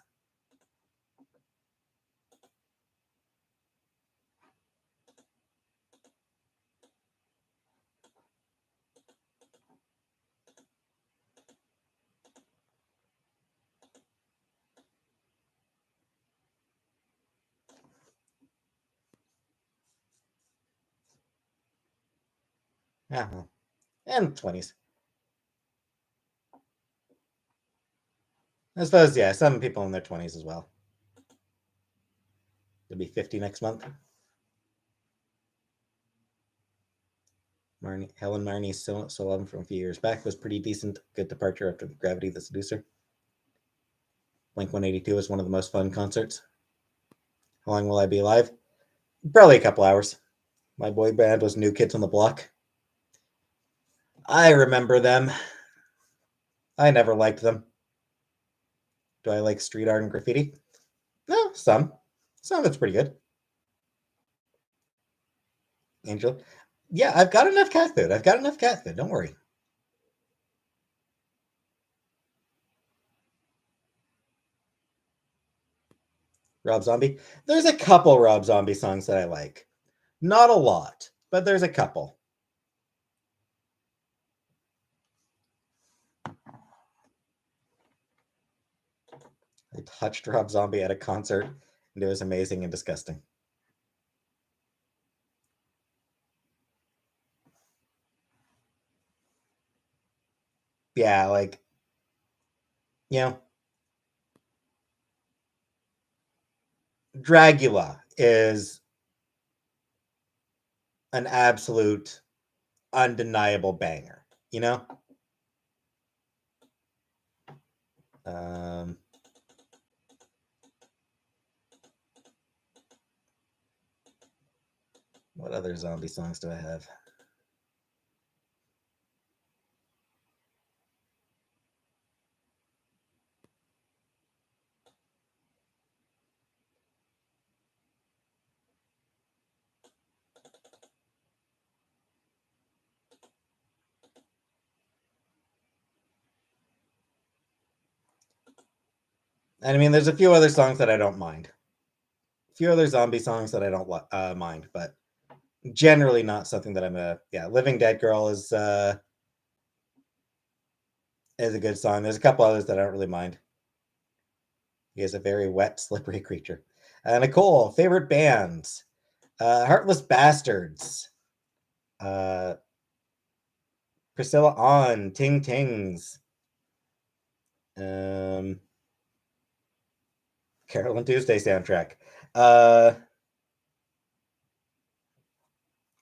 Yeah, and 20s. I suppose, yeah, some people in their 20s as well. They'll be 50 next month. Helen Marnie, so loving from a few years back, was pretty decent. Good departure after Gravity the Seducer. Blink 182 is one of the most fun concerts. How long will I be alive? Probably a couple hours. My boy band was New Kids on the Block. I remember them. I never liked them. Do I like street art and graffiti? No, some. Some of it's pretty good. Angel. Yeah, I've got enough cat food. Don't worry. Rob Zombie. There's a couple Rob Zombie songs that I like. Not a lot, but there's a couple. I touched Rob Zombie at a concert, and it was amazing and disgusting. Yeah, like, you know, Dragula is an absolute undeniable banger, you know? Um, what other zombie songs do I have? And I mean, there's a few other songs that I don't mind. A few other zombie songs that I don't mind, but generally not something that I'm a Living Dead Girl is a good song. There's a couple others that I don't really mind. He is a very wet, slippery creature. Nicole, favorite bands. Heartless Bastards. Priscilla On, Ting Tings. Carol and Tuesday soundtrack.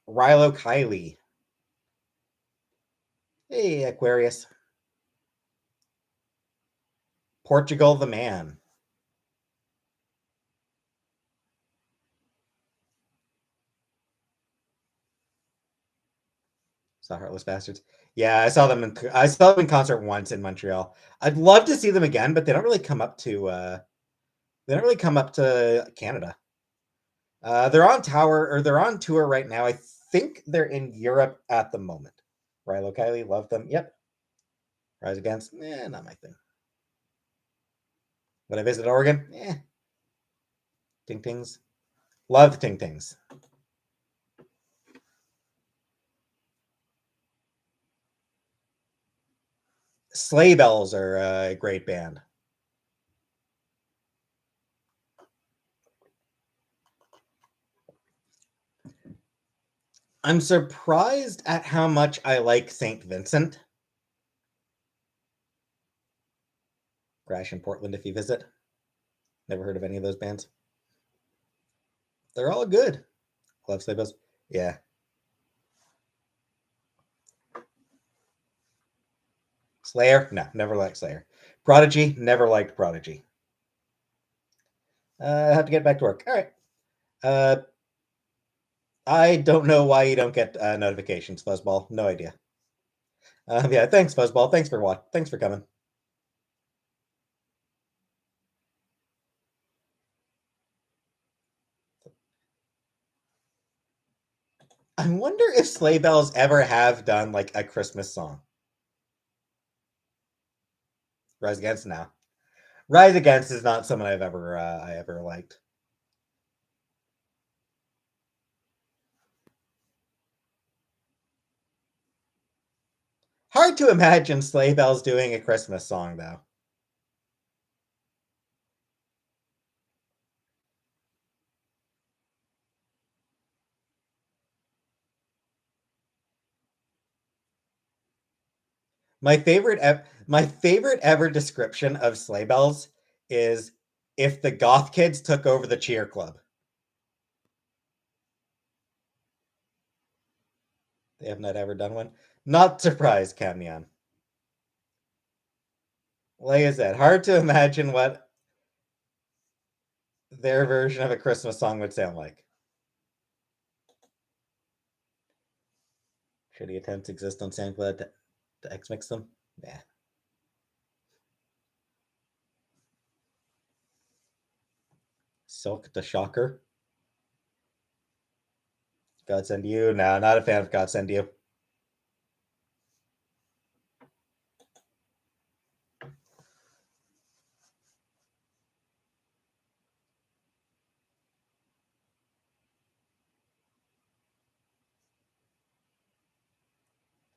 Rilo Kiley. Hey, Aquarius. Portugal the Man. Saw Heartless Bastards. Yeah, I saw them in concert once in Montreal. I'd love to see them again, but they don't really come up to Canada. They're on tour right now. I think they're in Europe at the moment. Rilo Kiley, love them. Yep. Rise Against, not my thing. Would I visit Oregon? Ting Tings. Love the Ting Tings. Sleigh Bells are a great band. I'm surprised at how much I like St. Vincent. Crash in Portland if you visit. Never heard of any of those bands. They're all good. Love Sleigh Bells. Yeah. Slayer? No, never liked Slayer. Prodigy? Never liked Prodigy. I have to get back to work. All right. I don't know why you don't get notifications, Fuzzball. No idea. Yeah, thanks, Fuzzball. Thanks for watching. Thanks for coming. I wonder if Sleigh Bells ever have done like a Christmas song. Rise Against now. Rise Against is not someone I ever liked. Hard to imagine Sleigh Bells doing a Christmas song though. My favorite ever description of Sleigh Bells is if the goth kids took over the cheer club. They have not ever done one. Not surprised, Camion. Like I said, hard to imagine what their version of a Christmas song would sound like. Shitty attempts exist on SoundCloud to X-Mix them? Yeah. Silk the Shocker. God Send You? No, not a fan of God Send You.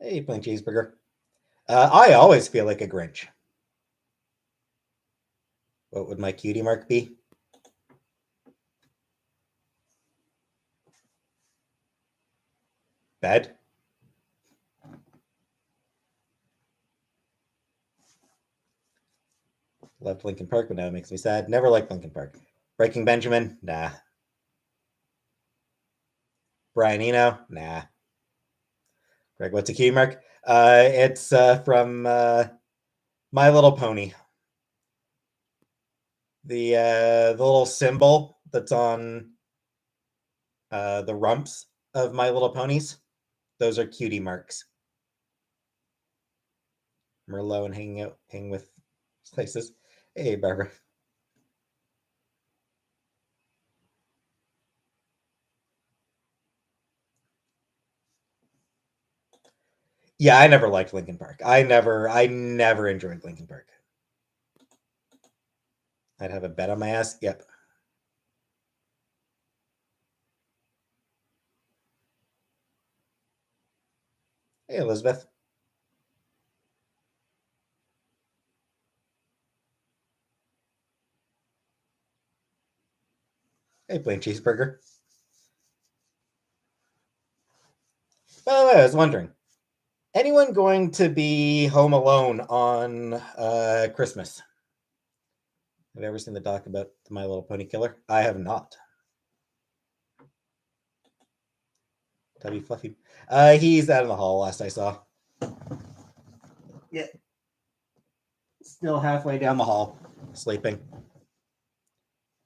Hey, plain cheeseburger. I always feel like a Grinch. What would my cutie mark be? Bed. Loved Lincoln Park, but now it makes me sad. Never liked Lincoln Park. Breaking Benjamin? Nah. Brian Eno? Nah. Greg, what's a cutie mark? It's from My Little Pony. The little symbol that's on the rumps of My Little Ponies. Those are cutie marks. Merlot and hanging with slices. Hey, Barbara. Yeah, I never liked Lincoln Park. I never enjoyed Lincoln Park. I'd have a bet on my ass. Yep. Hey, Elizabeth. Hey, plain cheeseburger. By the way, I was wondering, anyone going to be home alone on Christmas? Have you ever seen the doc about the My Little Pony killer? I have not. Tubby Fluffy. He's out in the hall last I saw. Yeah. Still halfway down the hall, sleeping.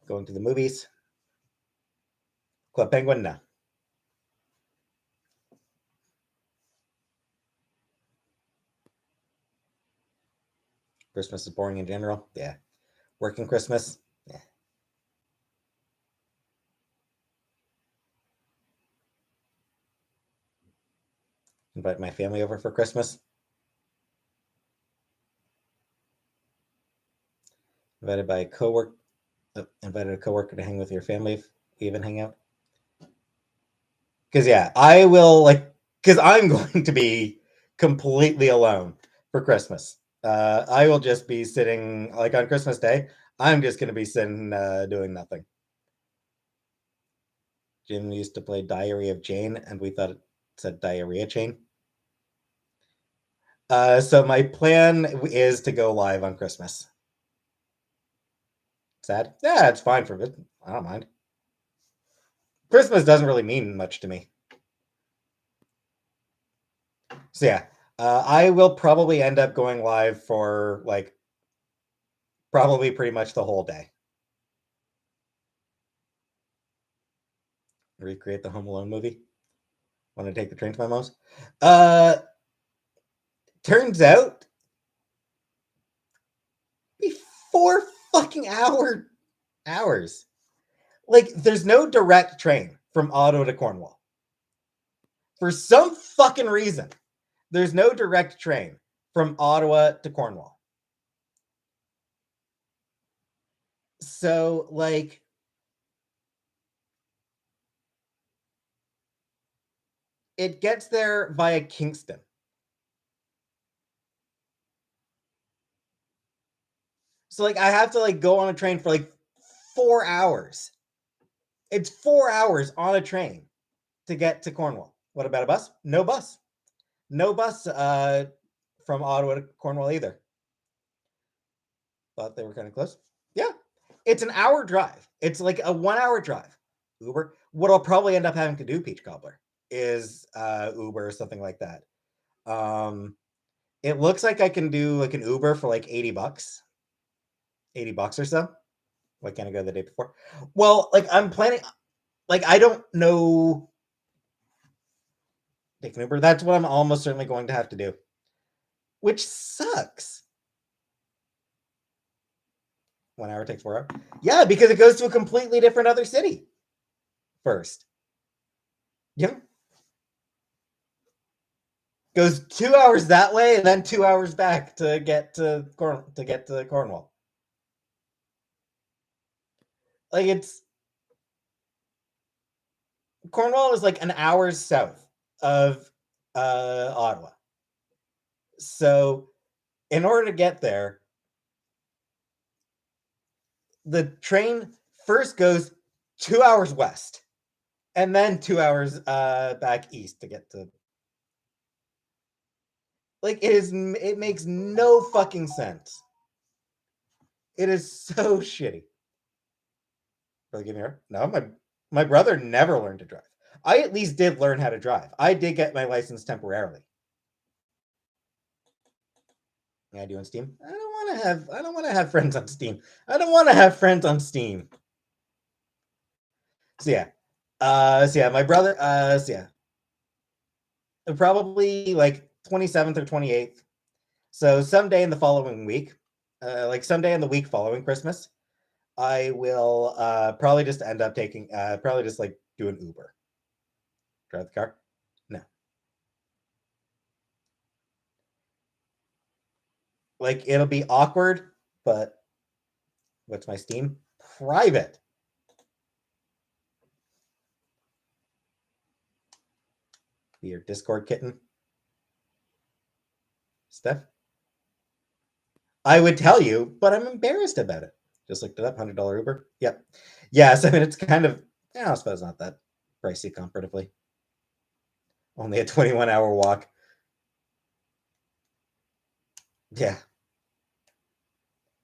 Going to the movies. Club Penguin? No. Christmas is boring in general? Yeah. Working Christmas? Yeah. Invite my family over for Christmas? Invited a coworker to hang with your family if we even hang out. Because yeah, I will because I'm going to be completely alone for Christmas. I will just be sitting on Christmas Day. I'm just going to be sitting doing nothing. Jim used to play Diary of Jane, and we thought it said diarrhea chain. So my plan is to go live on Christmas. Sad? Yeah, it's fine for it. I don't mind. Christmas doesn't really mean much to me. So yeah, I will probably end up going live for probably pretty much the whole day. Recreate the Home Alone movie. Want to take the train to my mom's? Turns out, be 4 fucking hours. There's no direct train from Ottawa to Cornwall. For some fucking reason, there's no direct train from Ottawa to Cornwall. So, it gets there via Kingston. So, I have to, go on a train for, 4 hours. It's 4 hours on a train to get to Cornwall. What about a bus? No bus. No bus from Ottawa to Cornwall either. Thought they were kind of close. Yeah. It's an hour drive. It's like a 1 hour drive. Uber. What I'll probably end up having to do, Peach Cobbler, is Uber or something like that. It looks like I can do an Uber for $80. $80 or so. Why can't I go the day before? Well, I'm planning, I don't know. Take an Uber. That's what I'm almost certainly going to have to do. Which sucks. 1 hour takes 4 hours. Yeah, because it goes to a completely different other city first. Yeah. Goes 2 hours that way and then 2 hours back to get to Cornwall. Cornwall is an hour south of Ottawa. So in order to get there, the train first goes 2 hours west and then 2 hours back east to get to. It makes no fucking sense. It is so shitty. Really give me her? No, my brother never learned to drive. I at least did learn how to drive. I did get my license temporarily. Yeah, I do on Steam. I don't want to have friends on Steam. I don't want to have friends on Steam. So yeah. My brother, probably 27th or 28th. So someday in the following week, someday in the week following Christmas, I will probably just end up taking, probably just do an Uber. Drive the car? No. It'll be awkward, but what's my Steam? Private. Be your Discord kitten. Steph? I would tell you, but I'm embarrassed about it. Just looked it up, $100 Uber. Yep. Yes, I mean, it's kind of, I suppose not that pricey comparatively. Only a 21-hour walk. Yeah.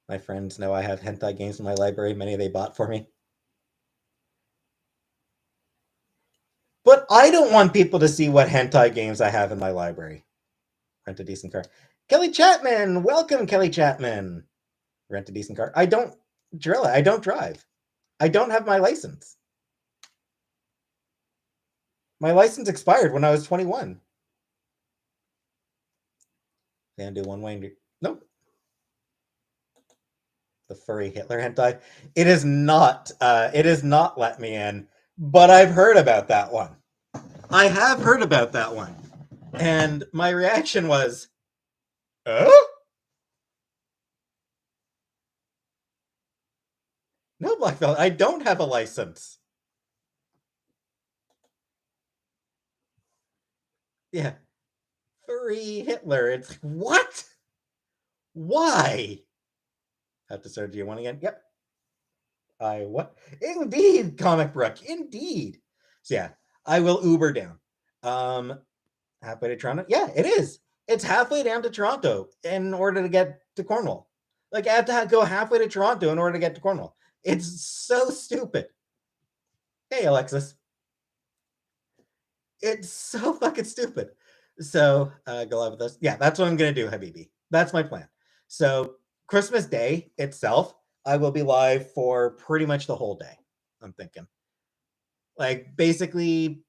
My friends know I have hentai games in my library. Many they bought for me. But I don't want people to see what hentai games I have in my library. Rent a decent car. Kelly Chapman! Welcome, Kelly Chapman! Rent a decent car. I don't drill it. I don't drive. I don't have my license. My license expired when I was 21. Can do one way. Nope. The furry Hitler hentai. It is not. It is not let me in. But I've heard about that one. I have heard about that one, and my reaction was, "Oh." No black belt. I don't have a license. Yeah. Free Hitler. It's like, what? Why? Have to start G1 again? Yep. I what? Indeed, comic book. Indeed. So yeah, I will Uber down. Um, halfway to Toronto. Yeah, it is. It's halfway down to Toronto in order to get to Cornwall. Like I have to go halfway to Toronto in order to get to Cornwall. It's so stupid. Hey, Alexis. It's so fucking stupid. So go live with us. Yeah, that's what I'm gonna do, Habibi. That's my plan. So Christmas Day itself, I will be live for pretty much the whole day. I'm thinking. Like basically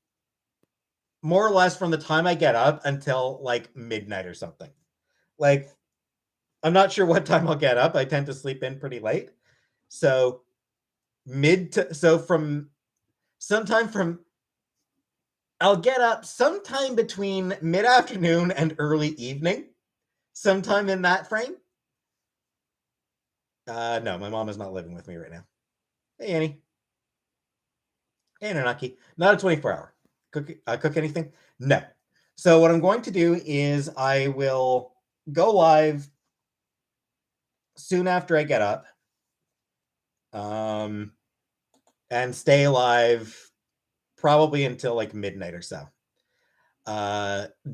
more or less from the time I get up until like midnight or something. Like I'm not sure what time I'll get up. I tend to sleep in pretty late. So from sometime from I'll get up sometime between mid-afternoon and early evening. Sometime in that frame. No, my mom is not living with me right now. Hey Annie. Hey Nanaki. Not a 24-hour. Cook anything? No. So what I'm going to do is I will go live soon after I get up. And stay live probably until like midnight or so.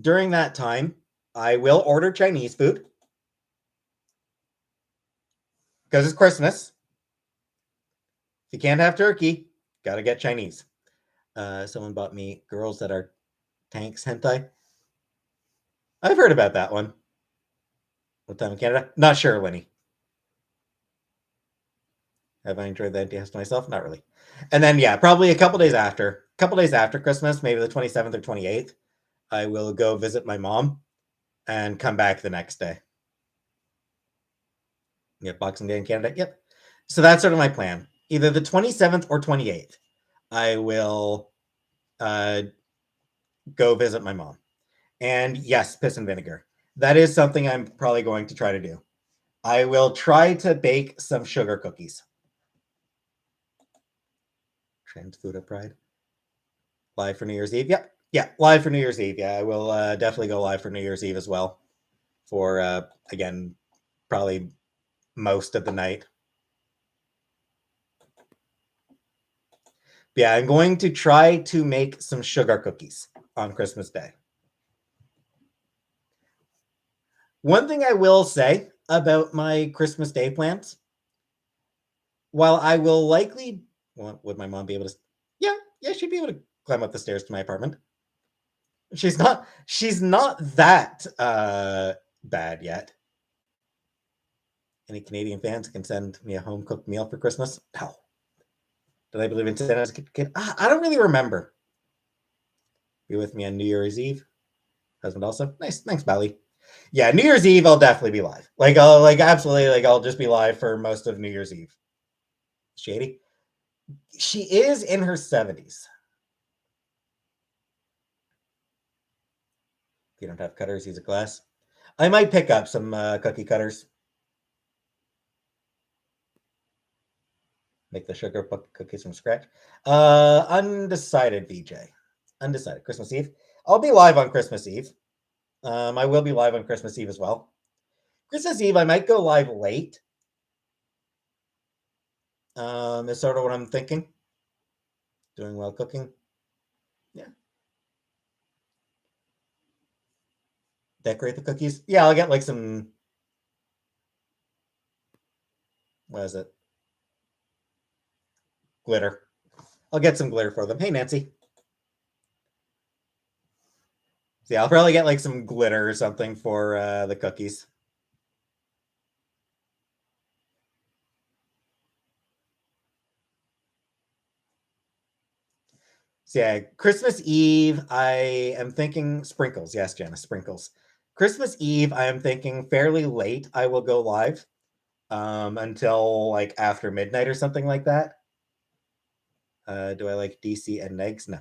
During that time, I will order Chinese food because it's Christmas. If you can't have turkey, gotta get Chinese. Someone bought me Girls That Are Tanks hentai. I've heard about that one. What time in Canada? Not sure, Winnie. Have I enjoyed the empty house to myself? Not really. And then yeah, probably a couple days after Christmas, maybe the 27th or 28th, I will go visit my mom and come back the next day. Yep, Boxing Day in Canada. Yep. So that's sort of my plan. Either the 27th or 28th, I will go visit my mom. And yes, piss and vinegar. That is something I'm probably going to try to do. I will try to bake some sugar cookies. Trans Food of Pride. Live for New Year's Eve. Yep. Yeah, live for New Year's Eve. Yeah, I will definitely go live for New Year's Eve as well. For, again, probably most of the night. Yeah, I'm going to try to make some sugar cookies on Christmas Day. One thing I will say about my Christmas Day plans, while I will likely, well, would my mom be able to? Yeah, she'd be able to climb up the stairs to my apartment. She's not that bad yet. Any Canadian fans can send me a home cooked meal for Christmas? No. Did I believe in Santa as a kid? I don't really remember. Be with me on New Year's Eve. Husband also. Nice. Thanks, Bally. Yeah, New Year's Eve I'll definitely be live. Like I'll absolutely I'll just be live for most of New Year's Eve. Shady. She is in her 70s. If you don't have cutters, use a glass. I might pick up some cookie cutters. Make the sugar cookies from scratch. Undecided, VJ. Undecided. Christmas Eve. I'll be live on Christmas Eve. I will be live on Christmas Eve as well. Christmas Eve, I might go live late. Is sort of what I'm thinking. Doing well cooking. Yeah. Decorate the cookies. Yeah, I'll get like some. What is it? Glitter. I'll get some glitter for them. Hey, Nancy. So yeah, I'll probably get like some glitter or something for the cookies. So yeah, Christmas Eve, I am thinking sprinkles. Yes, Janice, sprinkles. Christmas Eve, I am thinking fairly late. I will go live until like after midnight or something like that. Do I like DC and eggs? No.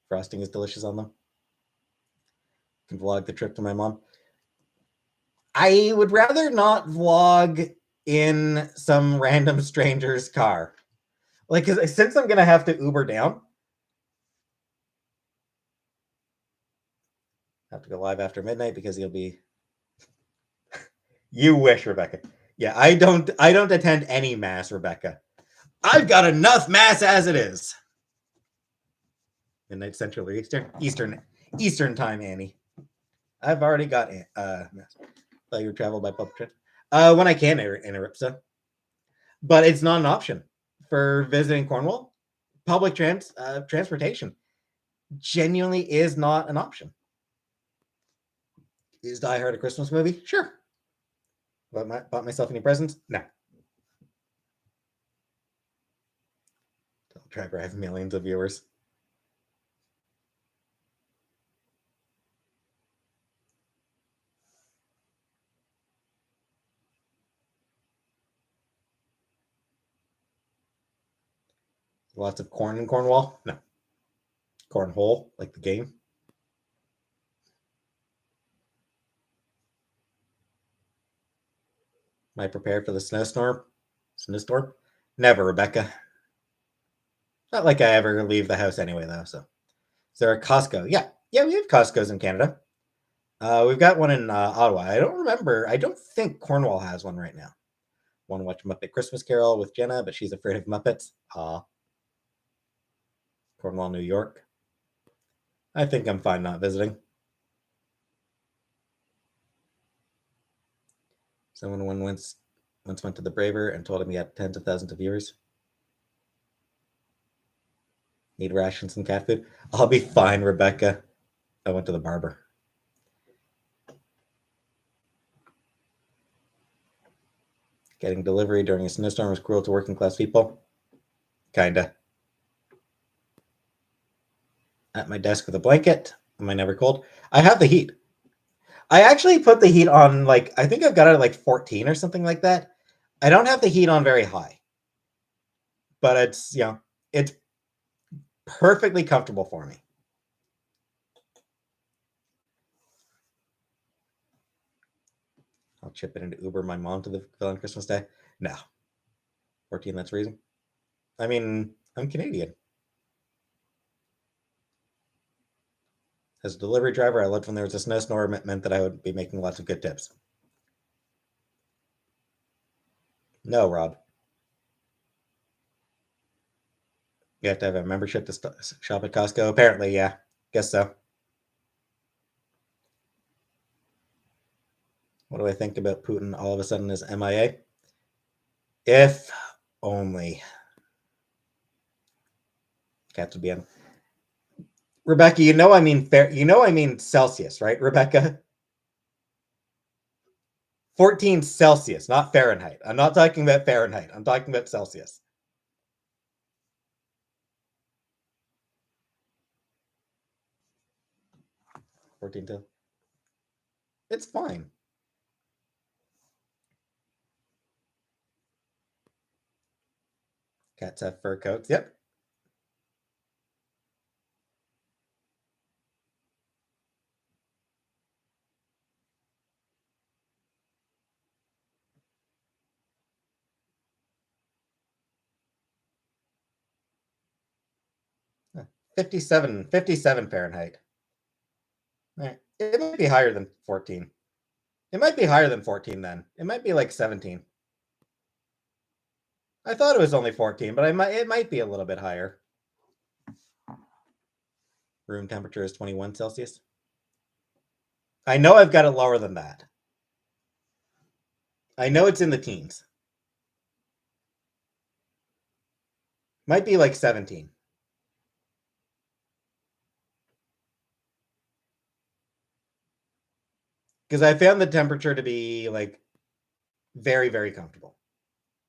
Frosting is delicious on them. Can vlog the trip to my mom. I would rather not vlog in some random stranger's car. Like, because since I'm gonna have to Uber down, I have to go live after midnight because he'll be. You wish, Rebecca. Yeah, I don't attend any mass, Rebecca. I've got enough mass as it is. Midnight Central or Eastern time, Annie. I've already got mass. You travel by public transit. When I can interrupt, so. But it's not an option for visiting Cornwall. Public transportation genuinely is not an option. Is Die Hard a Christmas movie? Sure. Bought myself any presents? No. Trevor, I have millions of viewers. Lots of corn in Cornwall? No. Cornhole, like the game. Am I prepared for the snowstorm? Snowstorm? Never, Rebecca. Not like I ever leave the house anyway, though. So, is there a Costco? Yeah, we have Costco's in Canada. We've got one in Ottawa. I don't remember. I don't think Cornwall has one right now. Want to watch Muppet Christmas Carol with Jenna, but she's afraid of Muppets. Cornwall, New York. I think I'm fine not visiting. Someone once went to the Braver and told him he had tens of thousands of viewers. Need rations and cat food? I'll be fine, Rebecca. I went to the barber. Getting delivery during a snowstorm was cruel to working class people. Kinda. At my desk with a blanket. Am I never cold? I have the heat. I actually put the heat on, like, I think I've got it at like 14 or something like that. I don't have the heat on very high. But it's, it's perfectly comfortable for me. I'll chip it into Uber my mom to the Ville on Christmas Day. No. 14, that's reason. I mean, I'm Canadian. As a delivery driver, I loved when there was a snowstorm. It meant that I would be making lots of good tips. No, Rob. You have to have a membership to shop at Costco? Apparently, yeah. Guess so. What do I think about Putin all of a sudden is MIA? If only. Cats would be on. Rebecca, I mean I mean Celsius, right, Rebecca? 14 Celsius, not Fahrenheit. I'm not talking about Fahrenheit. I'm talking about Celsius. 14 to. It's fine. Cats have fur coats. Yep. Huh. 57 Fahrenheit. Right. It might be higher than 14. It might be higher than 14 then. It might be like 17. I thought it was only 14, but it might be a little bit higher. Room temperature is 21 Celsius. I know I've got it lower than that. I know it's in the teens. Might be like 17. Because I found the temperature to be like very, very comfortable.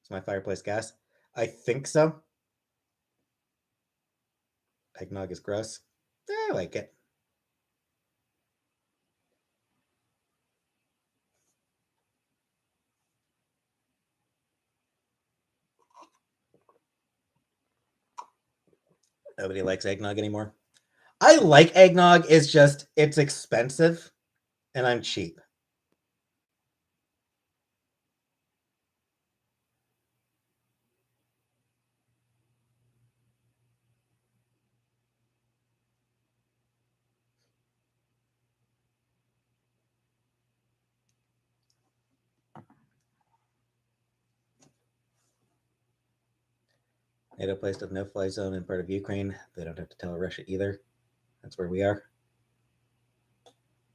It's my fireplace gas. I think so. Eggnog is gross. I like it. Nobody likes eggnog anymore. I like eggnog. It's just, it's expensive and I'm cheap. NATO placed a no-fly zone in part of Ukraine. They don't have to tell Russia either. That's where we are.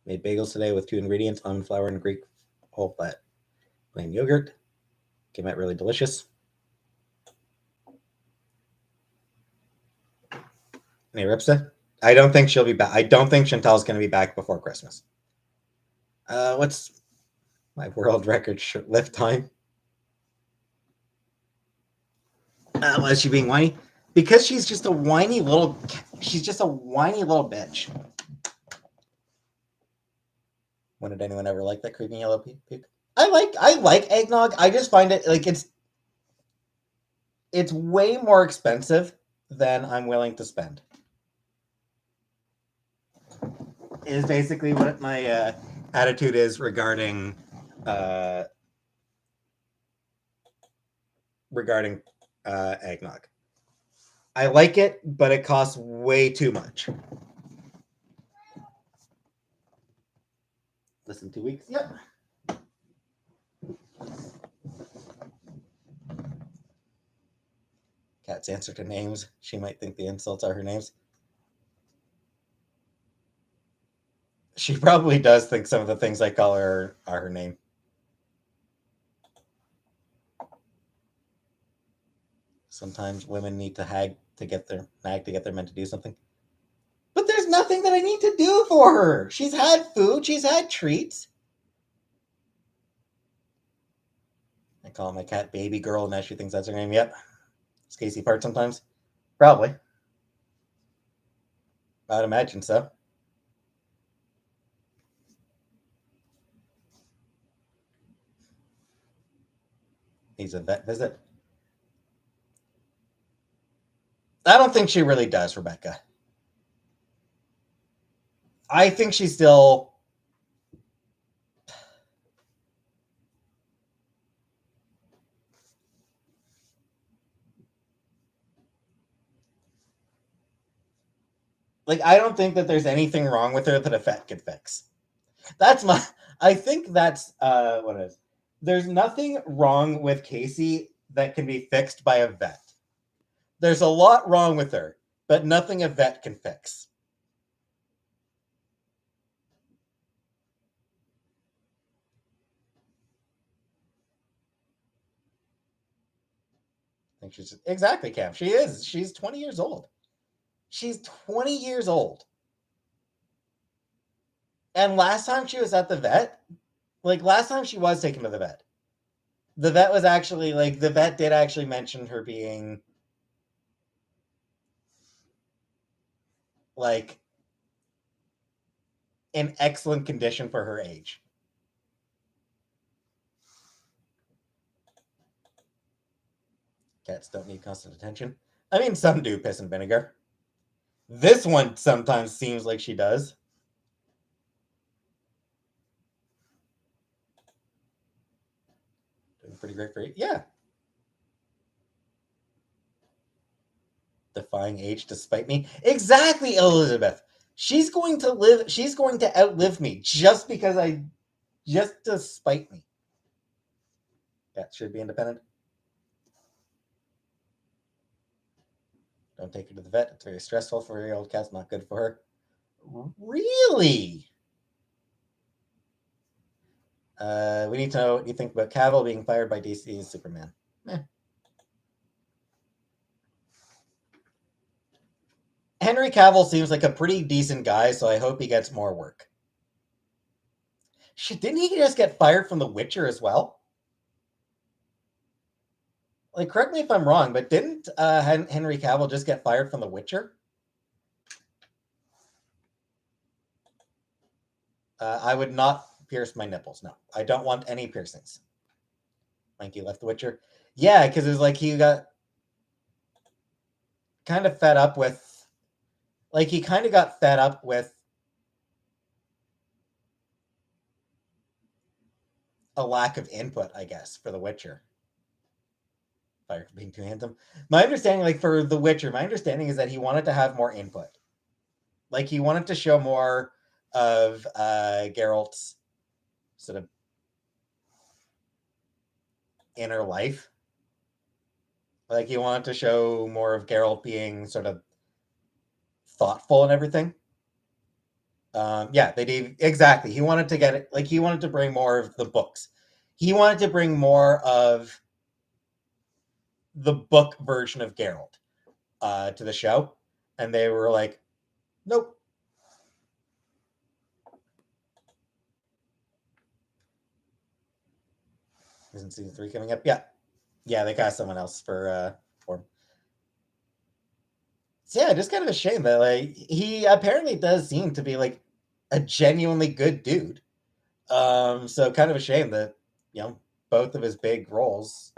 Made bagels today with 2 ingredients: almond flour and Greek whole fat plain yogurt. Came out really delicious. Any Ripsa? I don't think she'll be back. I don't think Chantal's going to be back before Christmas. What's my world record lift time? Why is she being whiny? Because she's just a whiny little. She's just a whiny little bitch. When did anyone ever like that creeping yellow puke? I like eggnog. I just find it like it's way more expensive than I'm willing to spend. Is basically what my attitude is regarding eggnog. I like it, but it costs way too much. Listen, 2 weeks. Yep. Cat's answer to names. She might think the insults are her names. She probably does think some of the things I call her are her name. Sometimes women need to nag to get their men to do something. But there's nothing that I need to do for her. She's had food. She's had treats. I call my cat baby girl, and now she thinks that's her name. Yep. Is Casey part sometimes? Probably. I'd imagine so. Needs a vet visit. I don't think she really does, Rebecca. I think she's still. Like, I don't think that there's anything wrong with her that a vet could fix. That's my. I think that's what it is. There's nothing wrong with Casey that can be fixed by a vet. There's a lot wrong with her, but nothing a vet can fix. I think she's exactly Cam. She is. She's 20 years old. She's 20 years old. And last time she was at the vet, like last time she was taken to the vet was actually like the vet did actually mention her being like in excellent condition for her age. Cats don't need constant attention. I mean, some do, piss and vinegar. This one sometimes seems like she does. Doing pretty great for you. Yeah. Defying age to spite me. Exactly, Elizabeth. She's going to outlive me just to spite me. Cats should be independent. Don't take her to the vet. It's very stressful for your old cat's not good for her. Really? We need to know what you think about Cavill being fired by DC's Superman. Henry Cavill seems like a pretty decent guy, so I hope he gets more work. Didn't he just get fired from The Witcher as well? Like, correct me if I'm wrong, but didn't Henry Cavill just get fired from The Witcher? I would not pierce my nipples. No, I don't want any piercings. Mikey left The Witcher. Yeah, because it was like he got kind of fed up with. Like, he kind of got fed up with a lack of input, I guess, for The Witcher. Fired for being too handsome. My understanding, like, for The Witcher, my understanding is that he wanted to have more input. Like, he wanted to show more of Geralt's sort of inner life. Like he wanted to show more of Geralt being sort of thoughtful and everything. Yeah, they did exactly. He wanted to get it like he wanted to bring more of the books. He wanted to bring more of the book version of Geralt to the show, and they were like, "Nope." Isn't season 3 coming up? Yeah, yeah. They cast someone else for him. So yeah, just kind of a shame that like he apparently does seem to be like a genuinely good dude. So kind of a shame that you know both of his big roles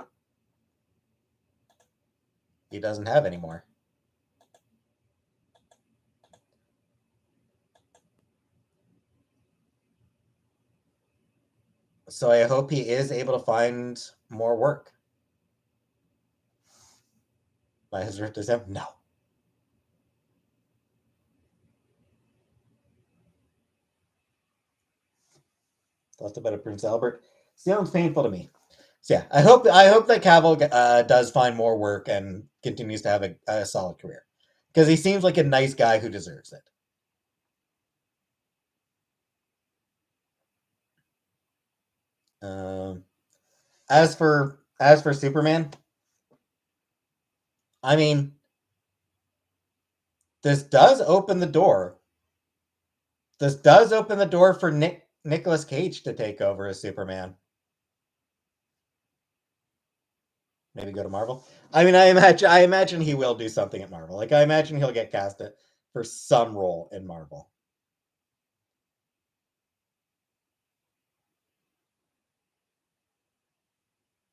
he doesn't have anymore. So I hope he is able to find more work. By his rift is him? No. Thoughts about it, Prince Albert? Sounds painful to me. So yeah, I hope that Cavill does find more work and continues to have a solid career because he seems like a nice guy who deserves it. Um, as for Superman, I mean, this does open the door. This does open the door for Nicolas Cage to take over as Superman. Maybe go to Marvel. I mean, I imagine he will do something at Marvel. Like I imagine he'll get casted for some role in Marvel.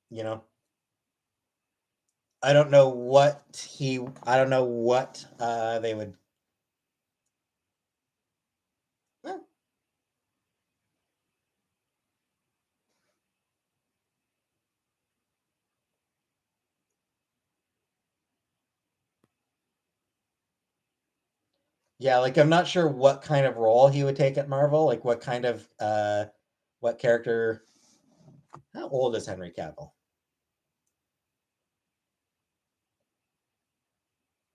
You know, I don't know what he. I don't know what they would. eh, Yeah, like I'm not sure what kind of role he would take at Marvel. Like what character? How old is Henry Cavill?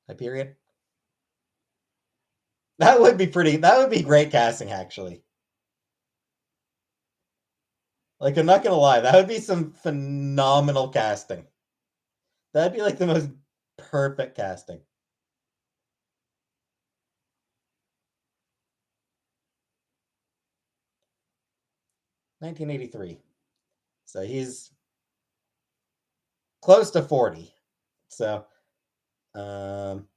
Hyperion. That would be pretty. That would be great casting, actually. Like I'm not gonna lie, that would be some phenomenal casting. That'd be like the most perfect casting. 1983. So he's close to 40. So, um,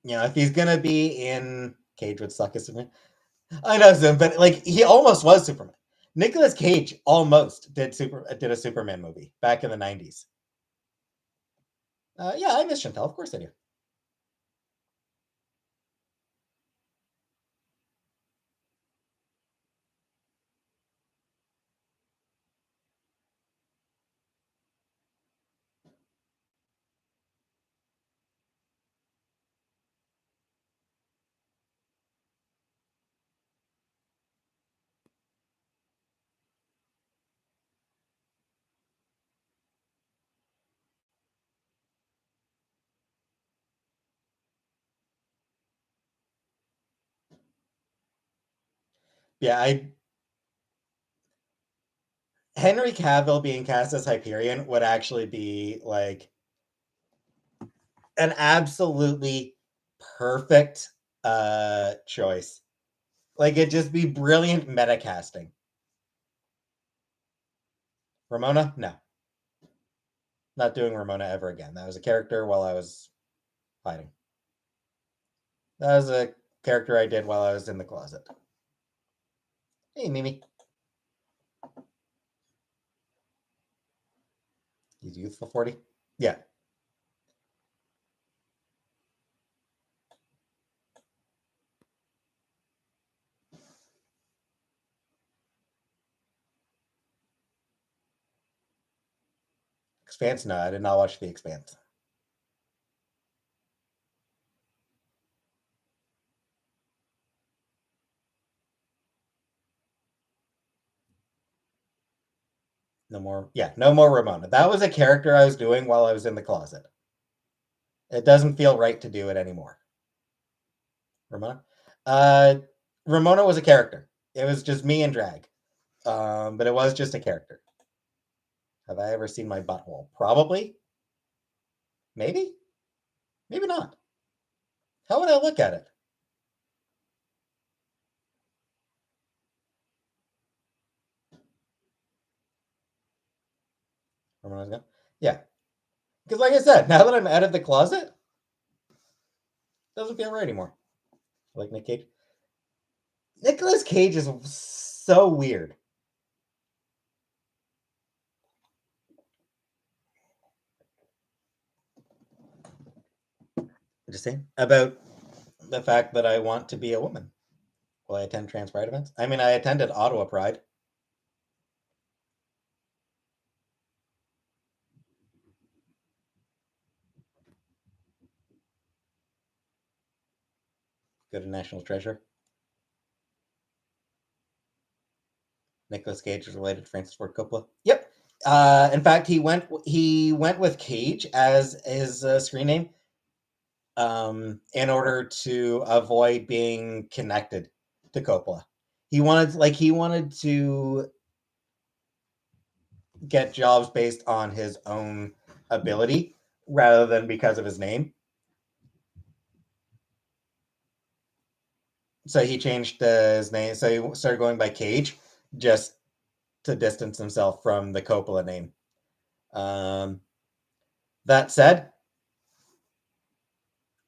if he's gonna be in Cage would suck as Superman. I know, Zoom, but like he almost was Superman. Nicolas Cage almost did a Superman movie back in the 90s. Yeah, I miss Chantel. Of course I do. Yeah, I Henry Cavill being cast as Hyperion would actually be like an absolutely perfect choice. Like it'd just be brilliant meta casting. Ramona? No. Not doing Ramona ever again. That was a character while I was fighting. That was a character I did while I was in the closet. Hey, Mimi. He's youthful 40. Yeah. Expanse? No, I did not watch The Expanse. No more. Yeah, no more Ramona. That was a character I was doing while I was in the closet. It doesn't feel right to do it anymore. Ramona. Uh, Ramona was a character. It was just me and drag. But it was just a character. Have I ever seen my butthole? Probably. Maybe. Maybe not. How would I look at it? Ramona's gone. Yeah. Because like I said, now that I'm out of the closet, it doesn't feel right anymore. Like Nick Cage. Nicolas Cage is so weird. I'm just saying about the fact that I want to be a woman. Will I attend trans pride events? I mean, I attended Ottawa Pride. Go to National Treasure. Nicolas Cage is related to Francis Ford Coppola. Yep. In fact, he went with Cage as his screen name in order to avoid being connected to Coppola. He wanted to get jobs based on his own ability rather than because of his name. So he changed his name. So he started going by Cage just to distance himself from the Coppola name. Um, that said,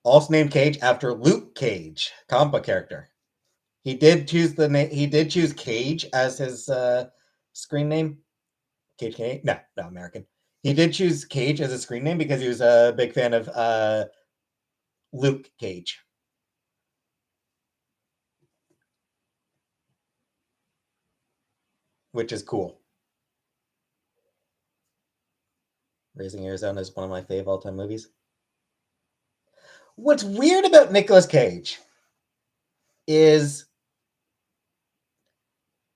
also named Cage after Luke Cage, comic book character. He did choose the name. He did choose Cage as his screen name. Cage Cage? No, no, American. He did choose Cage as a screen name because he was a big fan of Luke Cage, which is cool. Raising Arizona is one of my fave all-time movies. What's weird about Nicolas Cage is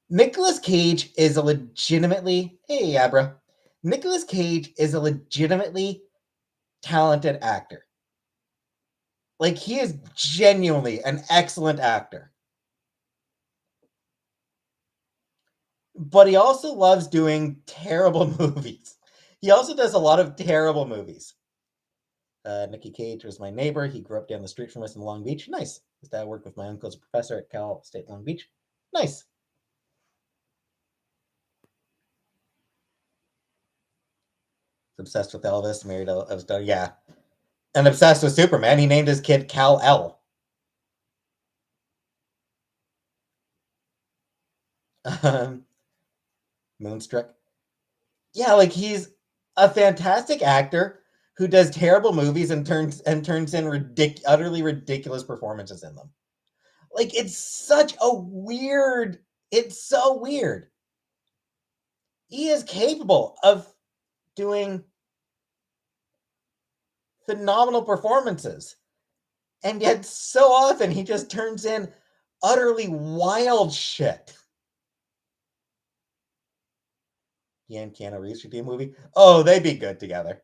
Nicolas Cage is a legitimately hey Abra. Nicolas Cage is a legitimately talented actor. Like he is genuinely an excellent actor. But he also loves doing terrible movies. He also does a lot of terrible movies. Nicky Cage was my neighbor. He grew up down the street from us in Long Beach. Nice. His dad worked with my uncle as a professor at Cal State Long Beach. Nice. Obsessed with Elvis. Married Elvis. Yeah. And obsessed with Superman. He named his kid Cal El. Um, Moonstruck. Yeah, like he's a fantastic actor who does terrible movies and turns in utterly ridiculous performances in them. Like it's such a weird. It's so weird. He is capable of doing phenomenal performances, and yet so often he just turns in utterly wild shit. He and Keanu Reeves should be a movie. Oh, they'd be good together.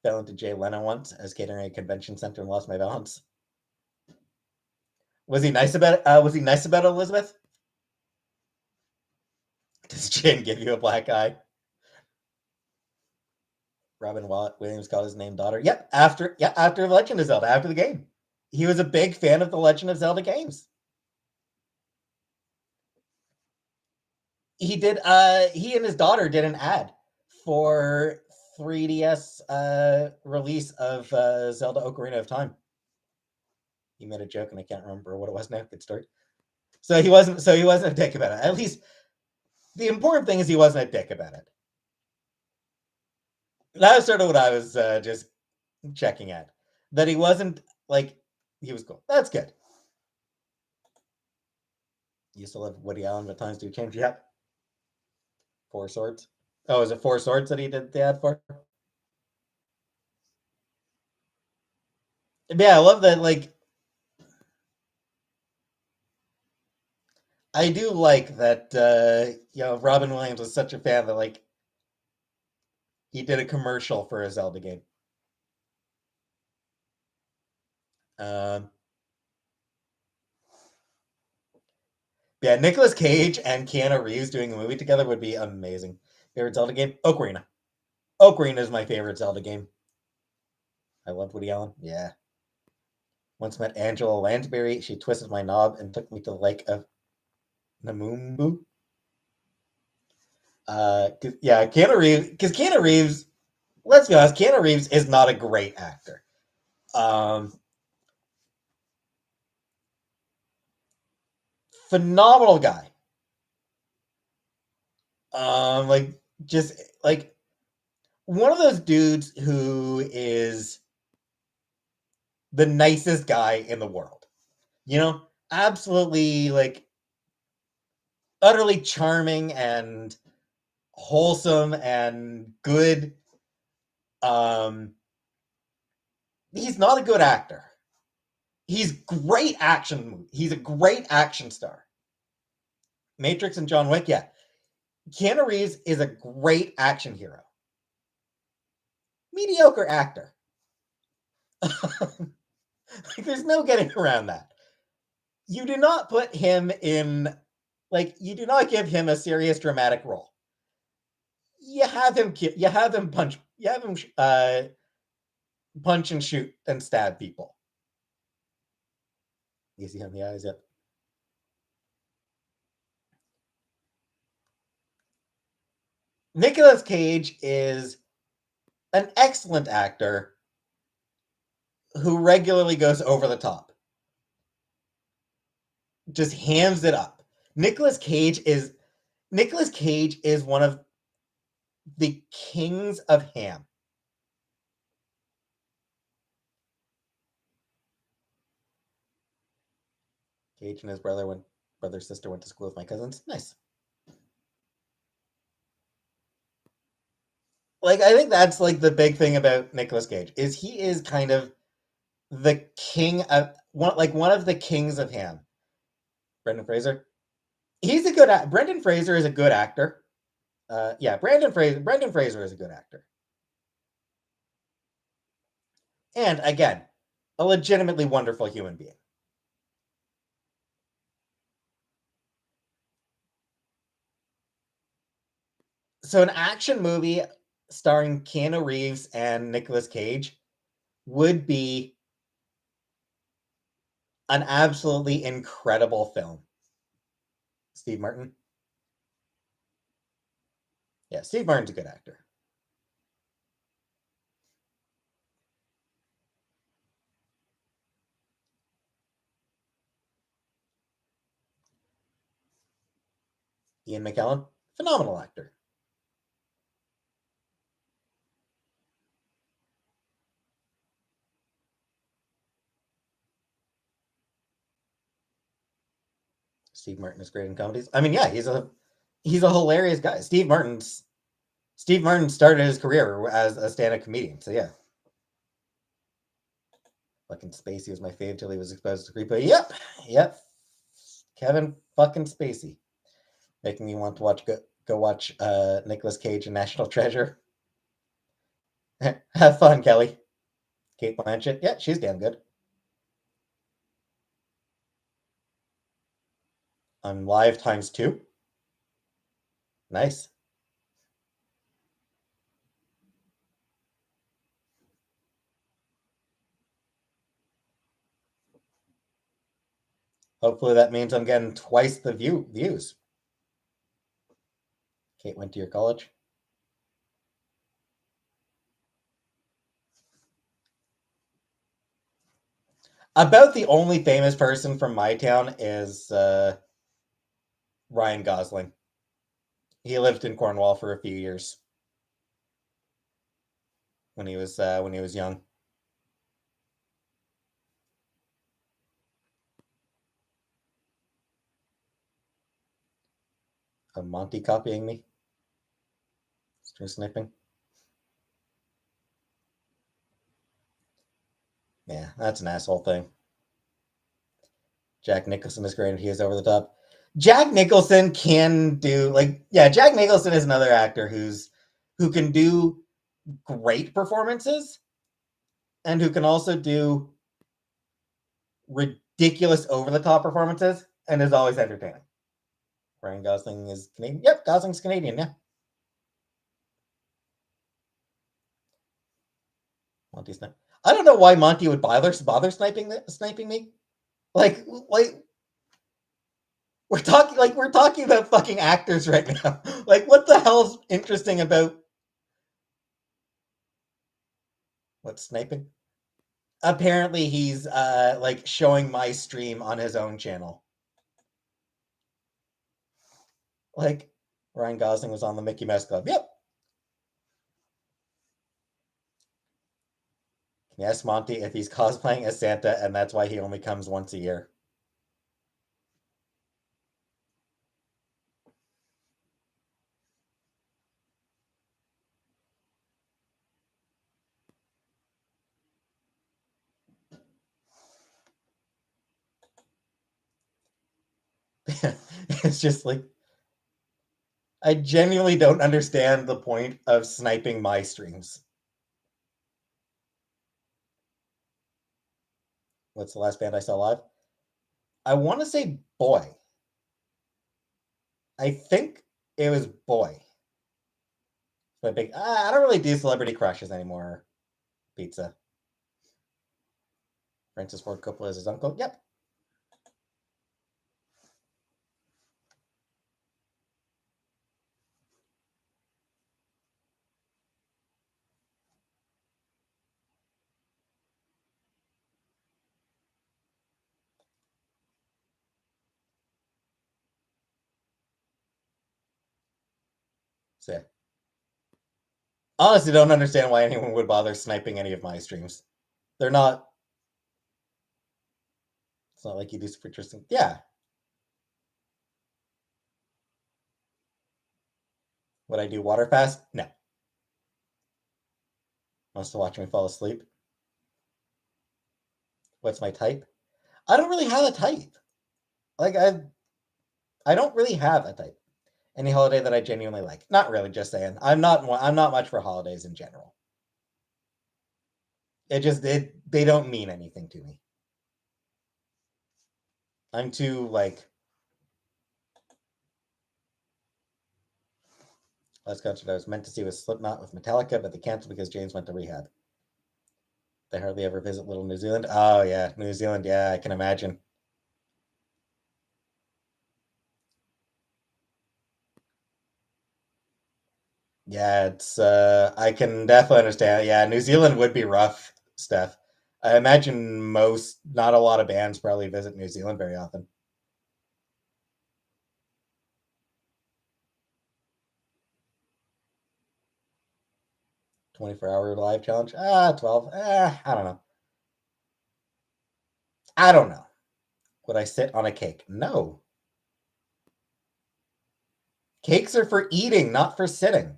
Fell into Jay Leno once as catering at a convention center and lost my balance. Was he nice about it? Was he nice about Elizabeth? Does Jane give you a black eye? Robin Williams called his name daughter. Yep, after Legend of Zelda, after the game. He was a big fan of the Legend of Zelda games. He and his daughter did an ad for 3DS release of Zelda Ocarina of Time. He made a joke and I can't remember what it was now. Good story. So he wasn't a dick about it. At least the important thing is he wasn't a dick about it. That was sort of what I was just checking at. That he wasn't like he was cool. That's good. You still have Woody Allen, but times do change. Yep. Four Swords. Oh, is it Four Swords that he did the ad for? Yeah, I love that. Like, I do like that. Robin Williams was such a fan that, like, He did a commercial for a Zelda game. Um, yeah, Nicolas Cage and Keanu Reeves doing a movie together would be amazing. Favorite Zelda game? Ocarina. Ocarina is my favorite Zelda game. I love Woody Allen. Yeah. Once met Angela Lansbury. She twisted my knob and took me to the lake of Namumbu. Yeah, Keanu Reeves. Because Keanu Reeves, let's be honest, Keanu Reeves is not a great actor. Phenomenal guy. Like just like one of those dudes who is the nicest guy in the world. You know, absolutely like utterly charming and wholesome and good. Um, he's not a good actor. He's great action. He's a great action star. Matrix and John Wick, yeah. Keanu Reeves is a great action hero. Mediocre actor. Like, there's no getting around that. You do not put him in, like, you do not give him a serious dramatic role. You have him punch, you have him punch and shoot and stab people. Easy on the eyes, yep. Nicolas Cage is an excellent actor who regularly goes over the top. Just hams it up. Nicolas Cage is one of the kings of ham. Cage and his sister went to school with my cousins. Nice. Like, I think that's like the big thing about Nicolas Cage is he is kind of the king of one of the kings of ham. Brendan Fraser. He's a good Brendan Fraser is a good actor. Yeah, Brendan Fraser is a good actor. And again, a legitimately wonderful human being. So an action movie starring Keanu Reeves and Nicolas Cage would be an absolutely incredible film. Steve Martin. Yeah, Steve Martin's a good actor. Ian McKellen, phenomenal actor. Steve Martin is great in comedies. I mean, yeah, he's a hilarious guy. Steve Martin started his career as a stand-up comedian. So yeah. Fucking Spacey was my fave till he was exposed to creepy. Yep. Kevin fucking Spacey. Making me want to go watch Nicolas Cage and National Treasure. Have fun, Kelly. Kate Blanchett. Yeah, she's damn good. On Live times 2. Nice. Hopefully that means I'm getting twice the views. Kate went to your college. About the only famous person from my town is Ryan Gosling. He lived in Cornwall for a few years when he was young. Monty copying me. String sniping. Yeah, that's an asshole thing. Jack Nicholson is great. He is over the top. Jack Nicholson can do Jack Nicholson is another actor who can do great performances and who can also do ridiculous over-the-top performances and is always entertaining. Ryan Gosling is Canadian. Yep, Gosling's Canadian, yeah. Monty Snipe. I don't know why Monty would bother sniping me. Like we're talking about fucking actors right now. Like, what the hell's interesting about what's sniping? Apparently, he's like showing my stream on his own channel. Like, Ryan Gosling was on the Mickey Mouse Club. Yep. Yes, Monty, if he's cosplaying as Santa, and that's why he only comes once a year. It's just like I genuinely don't understand the point of sniping my streams. What's the last band I saw live? I want to say Boy. I think it was Boy. My big. I don't really do celebrity crushes anymore. Pizza. Francis Ford Coppola is his uncle. Yep. So, yeah. Honestly, don't understand why anyone would bother sniping any of my streams. They're not. It's not like you do super interesting. Yeah. Would I do water fast? No. Wants to watch me fall asleep. What's my type? I don't really have a type. Like I don't really have a type. Any holiday that I genuinely like. Not really, just saying. I'm not much for holidays in general. They don't mean anything to me. I'm too like last concert I was meant to see was Slipknot with Metallica, but they canceled because James went to rehab. They hardly ever visit little New Zealand. Oh yeah, New Zealand. Yeah, I can imagine. Yeah, it's I can definitely understand. Yeah, New Zealand would be rough, Steph. I imagine not a lot of bands probably visit New Zealand very often. 24-hour live challenge. 12. I don't know. I don't know. Would I sit on a cake? No. Cakes are for eating, not for sitting.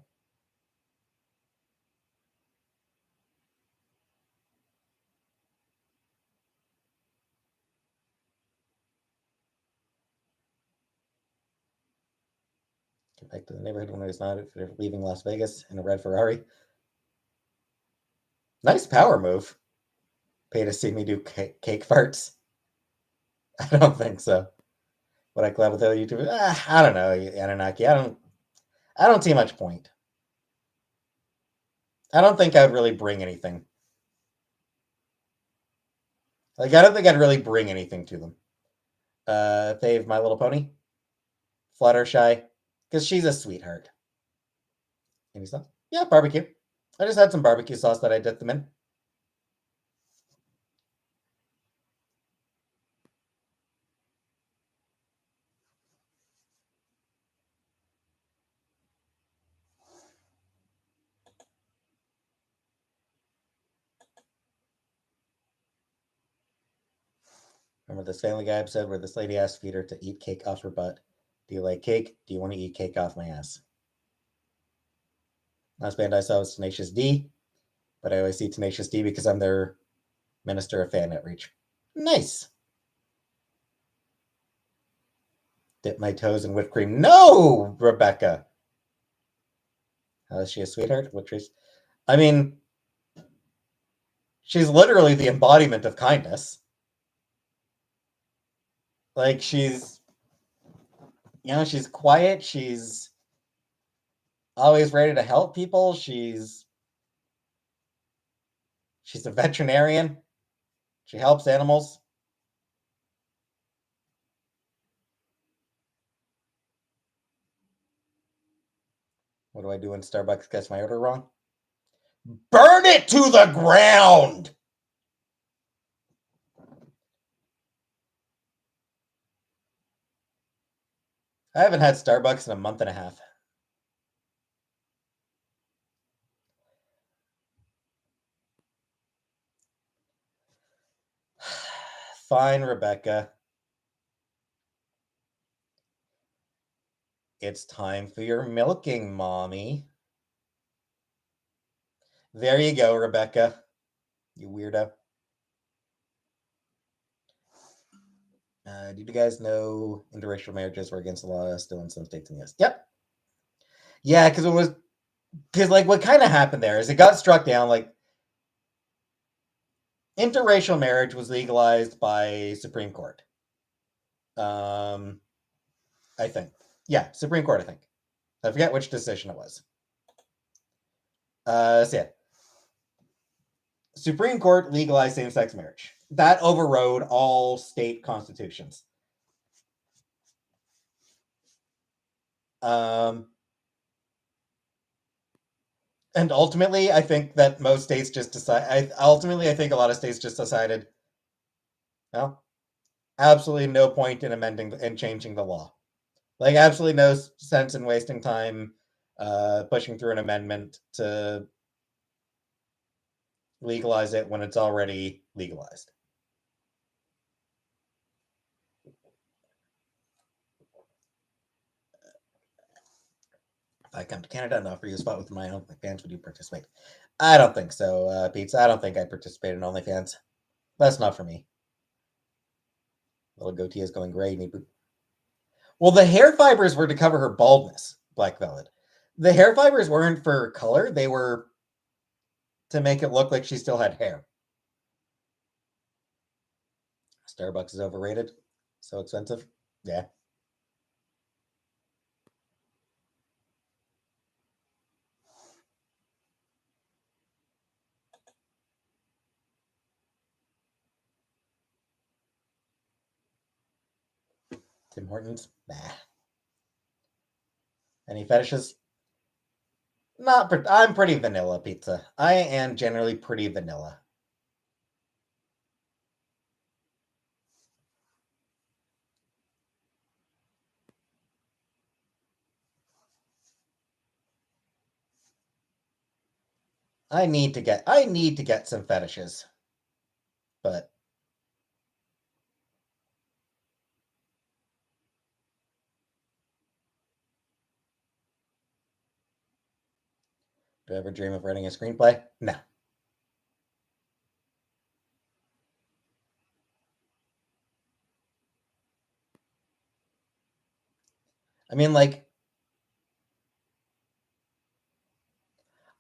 Get back to the neighborhood when I was not leaving Las Vegas in a red Ferrari. Nice power move. Pay to see me do cake farts. I don't think so. Would I collab with other YouTubers? I don't know, Anunnaki. I don't see much point. I don't think I would really bring anything. Like, I don't think I'd really bring anything to them. Fave My Little Pony, Fluttershy, because she's a sweetheart. Any sauce? Yeah, barbecue. I just had some barbecue sauce that I dipped them in. Remember this Family Guy episode where this lady asked Peter to eat cake off her butt? Do you like cake? Do you want to eat cake off my ass? Last band I saw was Tenacious D, but I always see Tenacious D because I'm their minister of fan outreach. Nice. Dip my toes in whipped cream. No, Rebecca. Is she a sweetheart? What trees? I mean, she's literally the embodiment of kindness. Like she's, she's quiet. She's always ready to help people. She's a veterinarian. She helps animals. What do I do when Starbucks gets my order wrong? Burn it to the ground! I haven't had Starbucks in a month and a half. Fine, Rebecca. It's time for your milking, Mommy. There you go, Rebecca. You weirdo. Do you guys know interracial marriages were against the law still in some states in the US? Yep. Yeah, because like what kind of happened there is it got struck down. Like interracial marriage was legalized by Supreme Court. I think. Yeah, Supreme Court, I think. I forget which decision it was. So yeah. Supreme Court legalized same-sex marriage. That overrode all state constitutions. And ultimately, I think that most states just decide. I think a lot of states just decided, well, absolutely no point in amending and changing the law. Like, absolutely no sense in wasting time pushing through an amendment to legalize it when it's already legalized. If I come to Canada and offer you a spot with my OnlyFans, would you participate? I don't think so, Pizza. I don't think I participate in OnlyFans. That's not for me. Little goatee is going gray. Well, the hair fibers were to cover her baldness, Black Velvet. The hair fibers weren't for color, they were to make it look like she still had hair. Starbucks is overrated. So expensive. Yeah. Tim Hortons. Nah. Any fetishes? Not. I'm pretty vanilla, Pizza. I am generally pretty vanilla. I need to get some fetishes. But do I ever dream of writing a screenplay? No. I mean, like,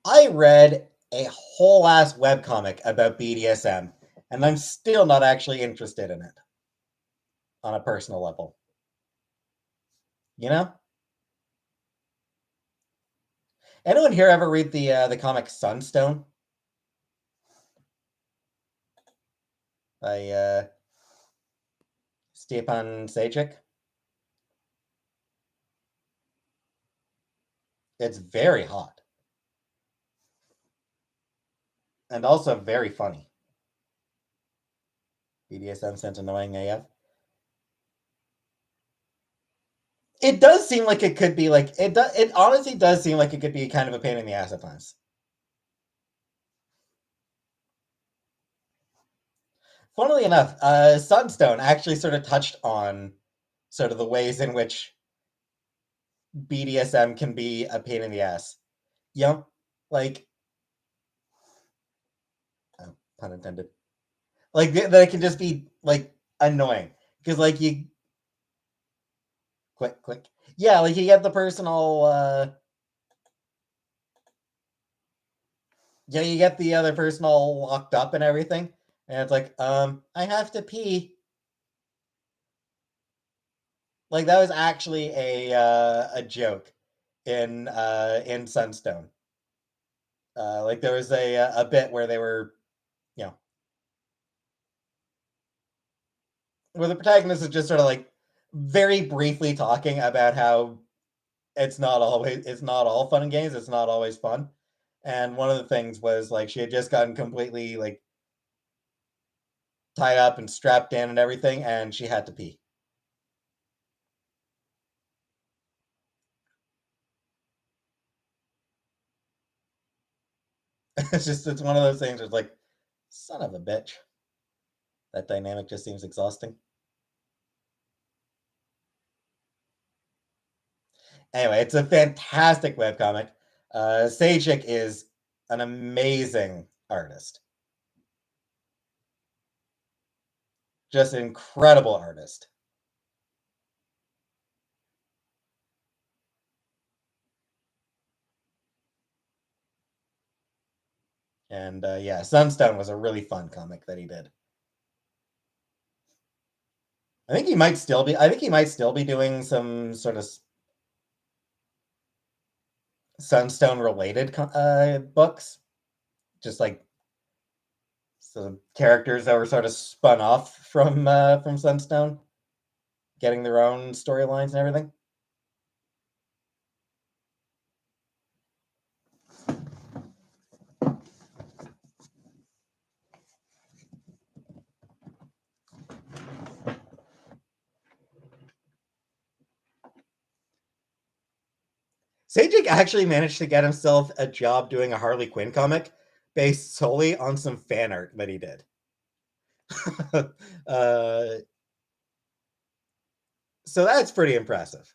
I read a whole ass webcomic about BDSM, and I'm still not actually interested in it on a personal level. You know? Anyone here ever read the comic Sunstone by Stepan Sajic? It's very hot and also very funny. BDSM sounds annoying AF. It does seem like it could be like it honestly does seem like it could be kind of a pain in the ass at times. Funnily enough, Sunstone actually sort of touched on sort of the ways in which BDSM can be a pain in the ass. Yep. Like, oh, pun intended. Like that it can just be like annoying because like you click. Yeah, like you get the personal Yeah, you get the other person all locked up and everything, and it's like, I have to pee. Like that was actually a joke in Sunstone. Like there was a bit where they were, you know, where the protagonist is just sort of like very briefly talking about how it's not all fun and games. It's not always fun. And one of the things was like she had just gotten completely like tied up and strapped in and everything, and she had to pee. It's one of those things. It's like, son of a bitch. That dynamic just seems exhausting. Anyway, it's a fantastic webcomic. Sajik is an amazing artist, just an incredible artist. And yeah, Sunstone was a really fun comic that he did. I think he might still be. I think he might still be doing some sort of Sunstone related books, just like some characters that were sort of spun off from Sunstone, getting their own storylines and everything. Sajik actually managed to get himself a job doing a Harley Quinn comic based solely on some fan art that he did. uh, so that's pretty impressive.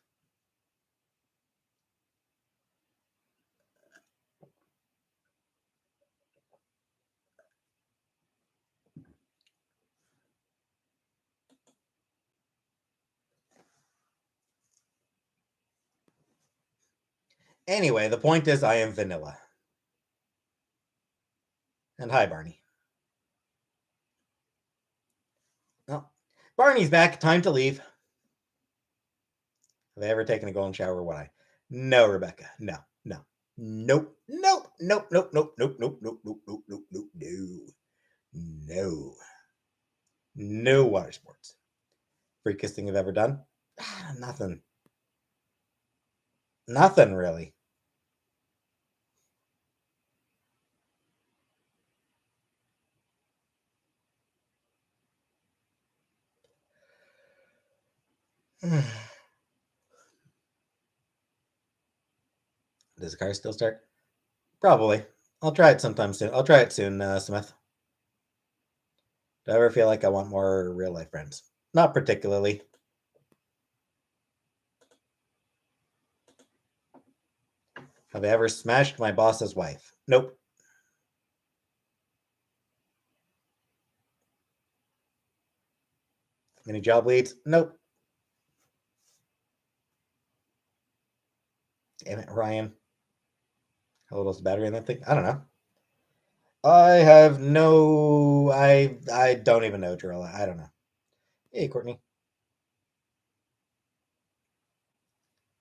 Anyway, the point is, I am vanilla. And hi, Barney. Oh, Barney's back. Time to leave. Have I ever taken a golden shower? Would I? No, Rebecca. No, no. Nope. Nope. Nope. Nope. Nope. Nope. Nope. Nope. Nope. Nope. Nope. Nope. No. No. No water sports. Freakiest thing I've ever done? Nothing. Nothing really. Does the car still start? Probably. I'll try it sometime soon. I'll try it soon, Smith. Do I ever feel like I want more real life friends? Not particularly. Have I ever smashed my boss's wife? Nope. Any job leads? Nope. Damn it, Ryan. How old is the battery in that thing? I don't know. I have no. I don't even know, Drill. I don't know. Hey, Courtney.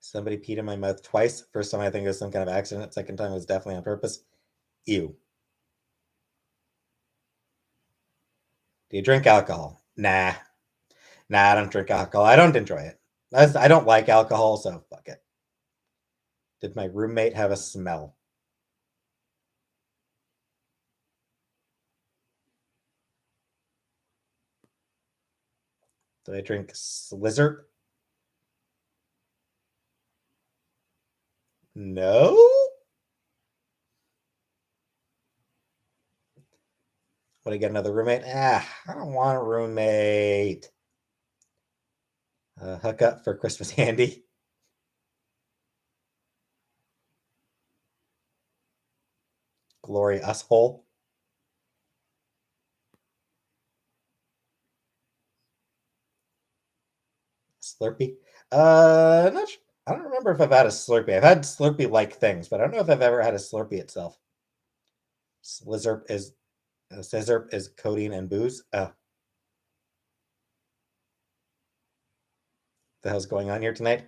Somebody peed in my mouth twice. First time I think it was some kind of accident. Second time it was definitely on purpose. Ew. Do you drink alcohol? Nah. Nah, I don't drink alcohol. I don't enjoy it. I don't like alcohol, so fuck it. Did my roommate have a smell? Did I drink Slizzard? No. Would I get another roommate? I don't want a roommate. Hook up for Christmas handy. Glory us hole. Slurpee. Not sure. I don't remember if I've had a Slurpee. I've had Slurpee like things, but I don't know if I've ever had a Slurpee itself. Slizzerp is Scissorp is codeine and booze. Oh, the hell's going on here tonight?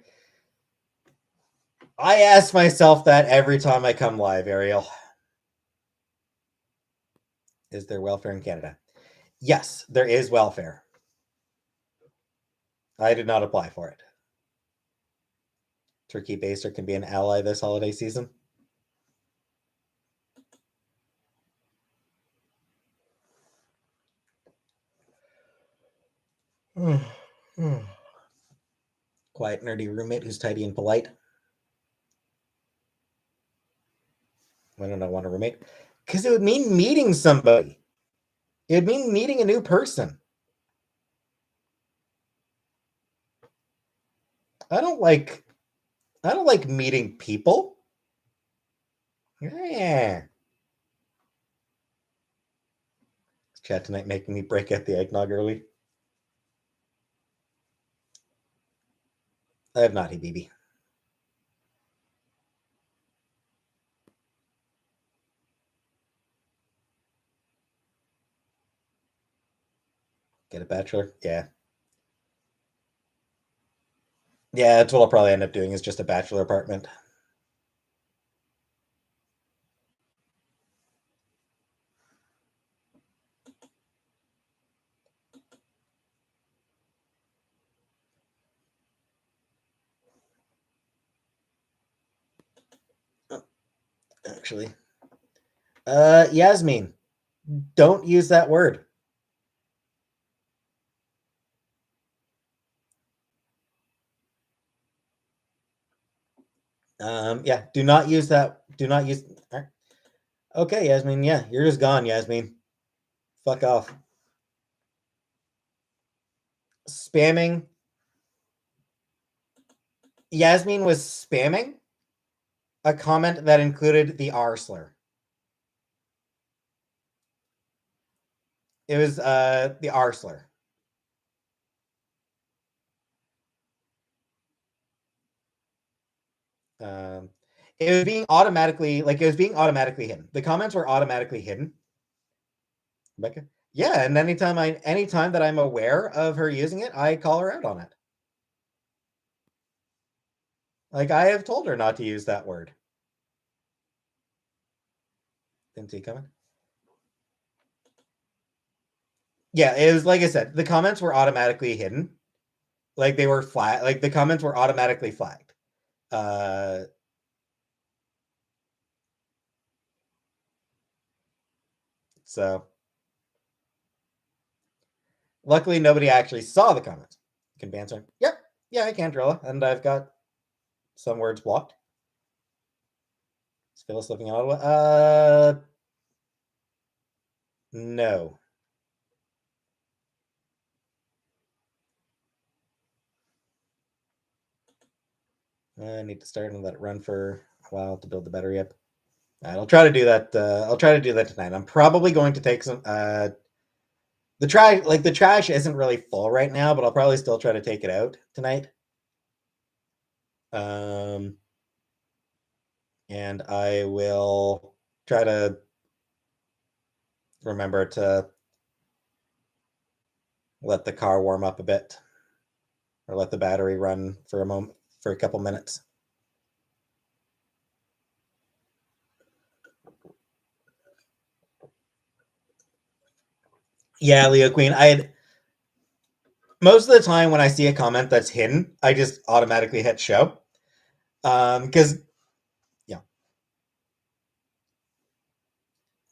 I ask myself that every time I come live, Ariel. Is there welfare in Canada? Yes, there is welfare. I did not apply for it. Turkey Baster can be an ally this holiday season. Quiet, nerdy roommate who's tidy and polite. Why don't I want a roommate? Because it would mean meeting somebody. It would mean meeting a new person. I don't like meeting people. Yeah. Chat tonight making me break out the eggnog early. I have not, Habibi. Get a bachelor? Yeah. Yeah, that's what I'll probably end up doing is just a bachelor apartment. Oh, actually. Yasmin, don't use that word. Yeah, do not use that. Do not use. Okay, Yasmin. Yeah, you're just gone, Yasmin. Fuck off. Spamming. Yasmin was spamming a comment that included the R slur. It was the R slur. It was being automatically hidden. The comments were automatically hidden. Becca? Yeah, and anytime that I'm aware of her using it, I call her out on it. Like I have told her not to use that word. Didn't see it coming. Yeah, it was like I said, the comments were automatically hidden. Like they were flat. Like the comments were automatically flagged. So luckily nobody actually saw the comments. You can ban some. Yep. Yeah, I can, Drilla. And I've got some words blocked. Is Phyllis living in Ottawa? No. I need to start and let it run for a while to build the battery up. I'll try to do that. I'll try to do that tonight. I'm probably going to take some. The trash isn't really full right now, but I'll probably still try to take it out tonight. And I will try to remember to let the car warm up a bit, or let the battery run for a couple minutes. Yeah, Leo Queen. Most of the time when I see a comment that's hidden, I just automatically hit show. Because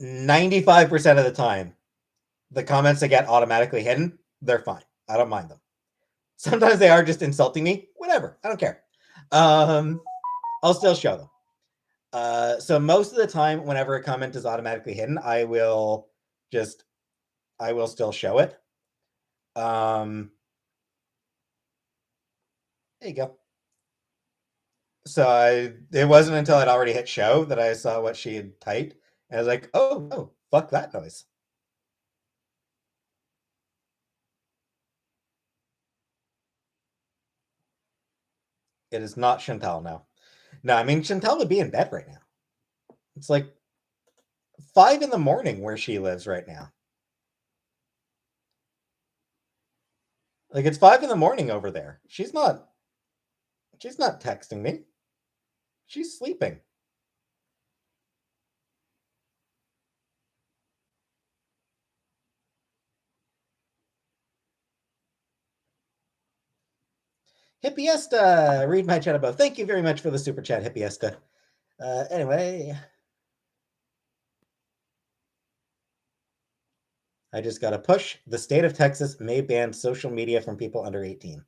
95% of the time, the comments that get automatically hidden, they're fine. I don't mind them. Sometimes they are just insulting me. Whatever. I don't care. I'll still show them. So most of the time, whenever a comment is automatically hidden, I will still show it. There you go. So it wasn't until I'd already hit show that I saw what she had typed. And I was like, oh, fuck that noise. It is not Chantal now. No, I mean, Chantal would be in bed right now. It's like 5 in the morning where she lives right now. Like, it's 5 in the morning over there. She's not texting me. She's sleeping. Hippiesta, read my chat above. Thank you very much for the super chat, Hippiesta. Anyway, I just got a push. The state of Texas may ban social media from people under 18.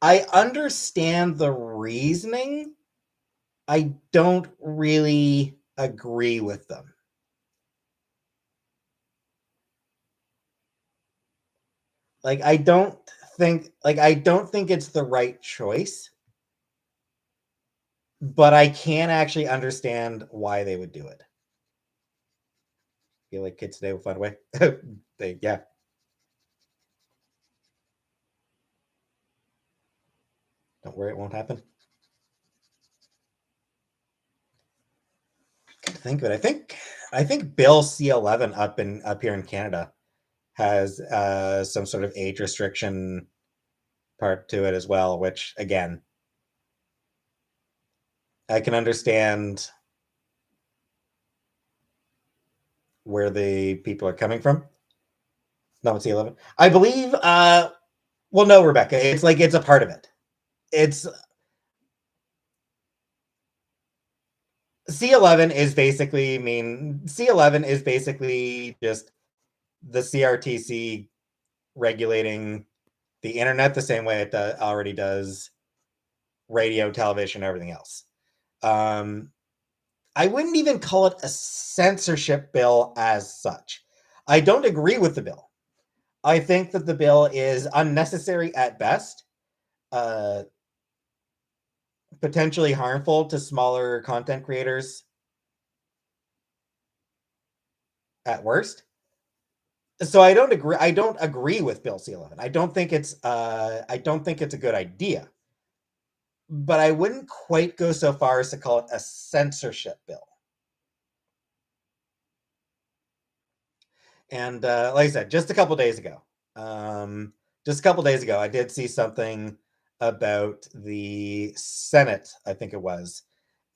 I understand the reasoning. I don't really agree with them. Like, I don't think it's the right choice, but I can actually understand why they would do it. Feel like kids today will find a way. Yeah. Don't worry, it won't happen. Think of it. I think Bill C-11 up here in Canada has some sort of age restriction part to it as well, which again, I can understand where the people are coming from. No, C-11. I believe. Well, no, Rebecca. It's like it's a part of it. It's C-11 is basically C-11 is basically just the CRTC regulating the internet the same way it already does radio, television, everything else. I wouldn't even call it a censorship bill as such. I don't agree with the bill. I think that the bill is unnecessary at best, uh, potentially harmful to smaller content creators at worst. So I don't agree. I don't agree with Bill C-11. I don't think it's. I don't think it's a good idea. But I wouldn't quite go so far as to call it a censorship bill. And like I said, just a couple days ago, I did see something about the Senate. I think it was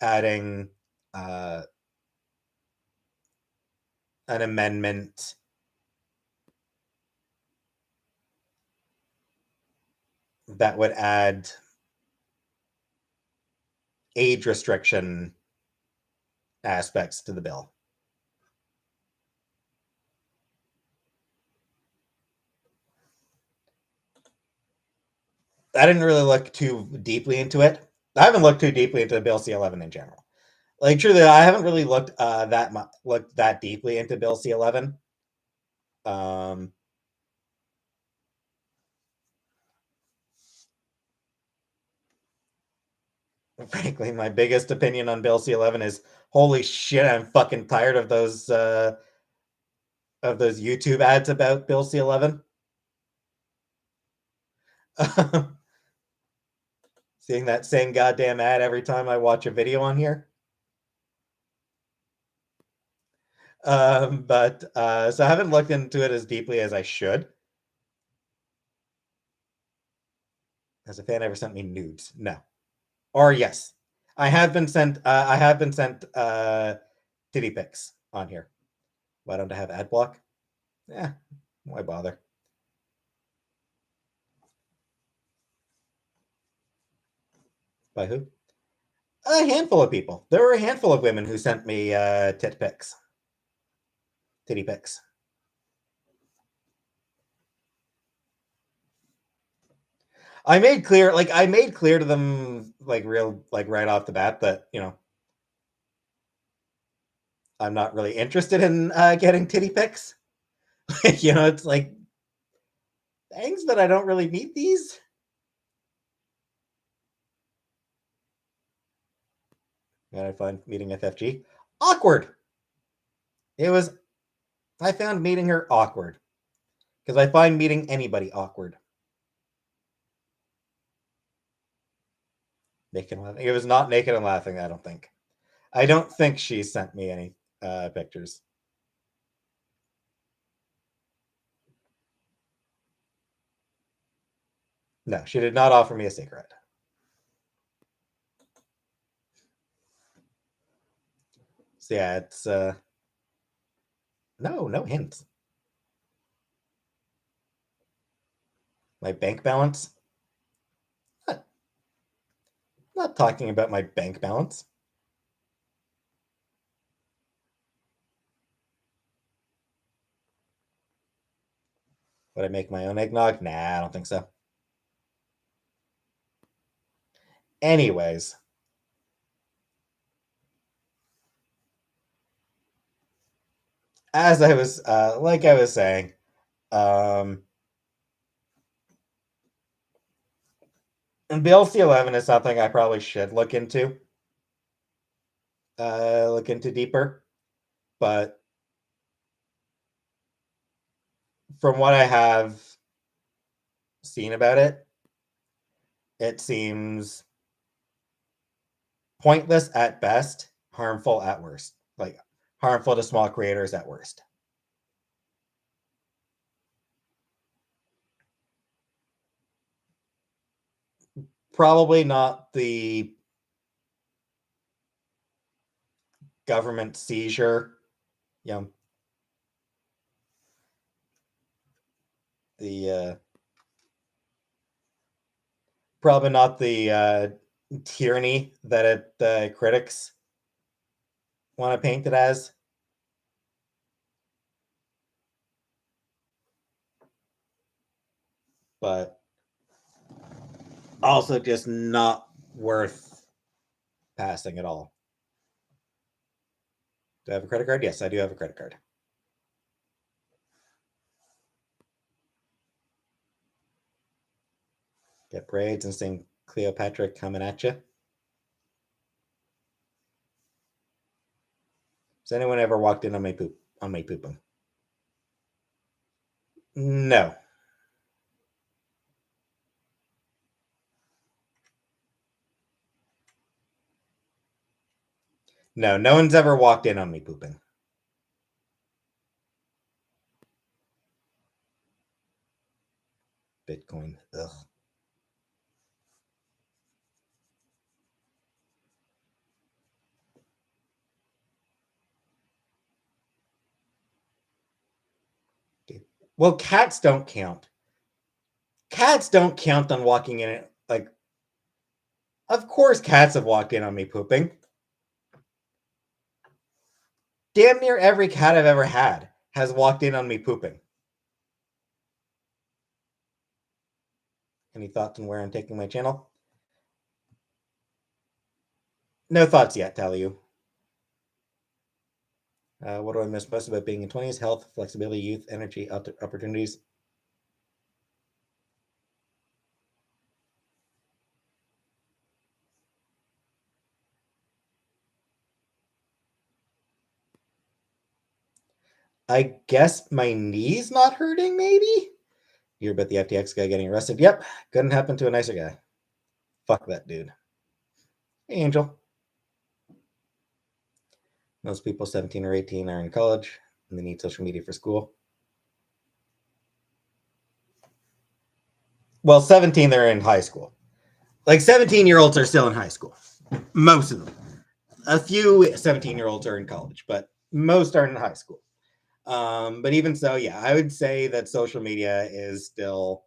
adding uh, an amendment that would add age restriction aspects to the bill. I didn't really look too deeply into it. I haven't looked too deeply into Bill C-11 in general. Like, truly, I haven't really looked that deeply into Bill C-11. Um, Frankly, my biggest opinion on Bill C-11 is, holy shit, I'm fucking tired of those YouTube ads about Bill C-11. Seeing that same goddamn ad every time I watch a video on here. But so I haven't looked into it as deeply as I should. Has a fan ever sent me nudes? No. Or yes, I have been sent. Titty pics on here. Why don't I have ad block? Yeah, why bother? By who? A handful of people. There were a handful of women who sent me titty pics. I made clear to them, like, real, like, right off the bat, that I'm not really interested in getting titty pics. It's like, thanks, but I don't really need these. And I find meeting FFG awkward. I found meeting her awkward because I find meeting anybody awkward. Naked and laughing. It was not naked and laughing, I don't think. I don't think she sent me any pictures. No, she did not offer me a cigarette. So yeah, it's no hints. My bank balance? Not, not talking about my bank balance. Would I make my own eggnog? Nah, I don't think so. Anyways, as I was like I was saying, um, and BLC11 is something I probably should look into deeper. But from what I have seen about it, it seems pointless at best, harmful at worst. Like harmful to small creators at worst. Probably not the government seizure. You know, the probably not the tyranny that critics want to paint it as. But also just not worth passing at all. Do I have a credit card? Yes, I do have a credit card. Get braids and sing Cleopatra coming at you. Has anyone ever walked in on my pooping? No. No, no one's ever walked in on me pooping. Bitcoin. Ugh. Well, cats don't count. Cats don't count on walking in it. Like, of course, cats have walked in on me pooping. Damn near every cat I've ever had has walked in on me pooping. Any thoughts on where I'm taking my channel? No thoughts yet, tell you. What do I miss most about being in 20s? Health, flexibility, youth, energy, opportunities. I guess my knee's not hurting, maybe? You hear about the FTX guy getting arrested? Yep, couldn't happen to a nicer guy. Fuck that dude. Hey, Angel. Most people 17 or 18 are in college and they need social media for school. Well, 17, they're in high school. Like 17-year-olds are still in high school. Most of them. A few 17-year-olds are in college, but most are in high school. But even so, yeah, I would say that social media is still,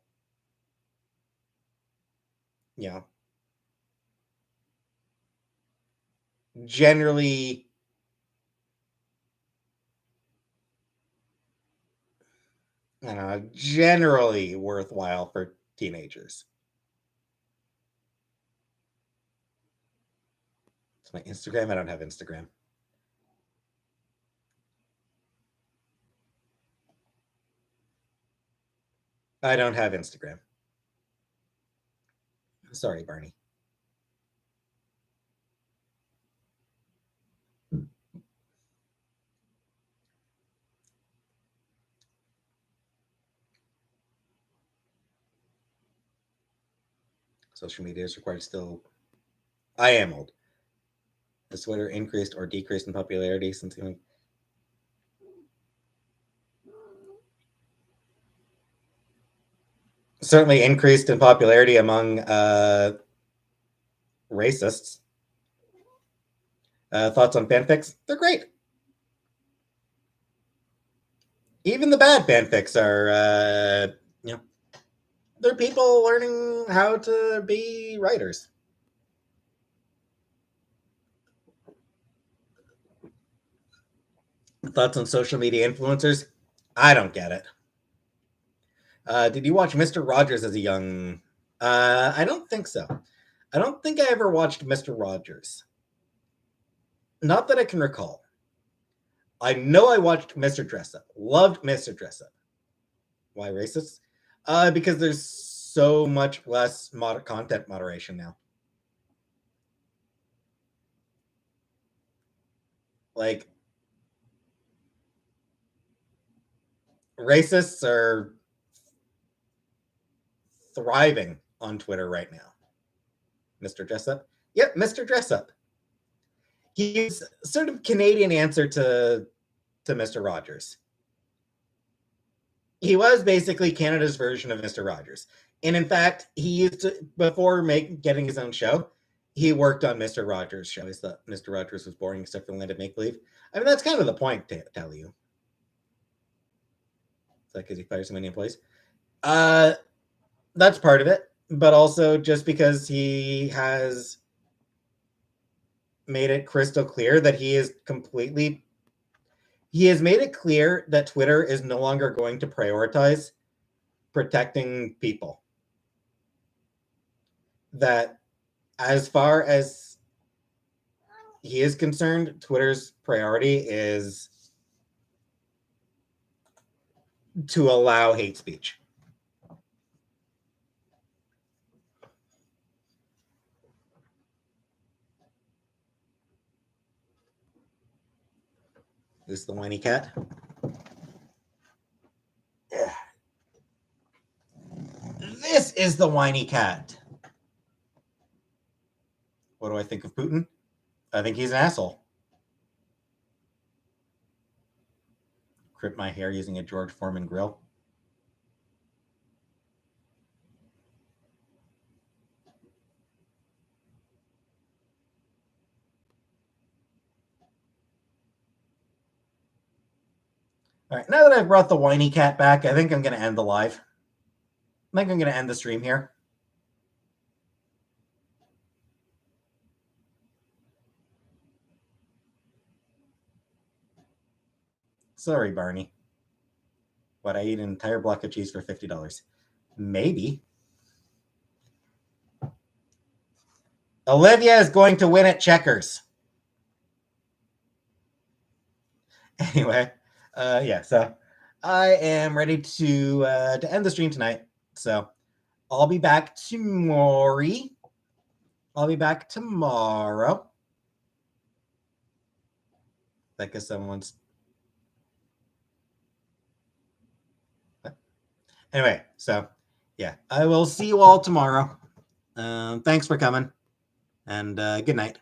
you know, generally I don't know, generally worthwhile for teenagers. It's my Instagram. I don't have Instagram. I don't have Instagram. Sorry, Barney. Social media is required still. I am old. Has Twitter increased or decreased in popularity since he? Certainly increased in popularity among racists. Thoughts on fanfics? They're great. Even the bad fanfics are, you know, they're people learning how to be writers. Thoughts on social media influencers? I don't get it. Did you watch Mr. Rogers as a young? I don't think so. I don't think I ever watched Mr. Rogers. Not that I can recall. I know I watched Mr. Dressup. Loved Mr. Dressup. Why racist? Because there's so much less content moderation now. Like, racists are thriving on Twitter right now. Mr. Dressup? Yep, Mr. Dressup. He's sort of Canadian answer to Mr. Rogers. He was basically Canada's version of Mr. Rogers. And in fact, he used to, before getting his own show, he worked on Mr. Rogers' show. He thought Mr. Rogers was boring except for the land of make believe. I mean, that's kind of the point, to tell you. Is that because he fires so many employees? That's part of it, but also just because he has made it crystal clear that he has made it clear that Twitter is no longer going to prioritize protecting people. That as far as he is concerned, Twitter's priority is to allow hate speech. This is the whiny cat. Yeah. This is the whiny cat. What do I think of Putin? I think he's an asshole. Crimp my hair using a George Foreman grill. All right, now that I've brought the whiny cat back, I think I'm going to end the live. I think I'm going to end the stream here. Sorry, Barney. Would I eat an entire block of cheese for $50? Maybe. Olivia is going to win at checkers. Anyway, yeah, so I am ready to end the stream tonight. So I'll be back tomorrow. I'll be back tomorrow. I guess someone's. Anyway, so yeah, I will see you all tomorrow. Thanks for coming, and good night.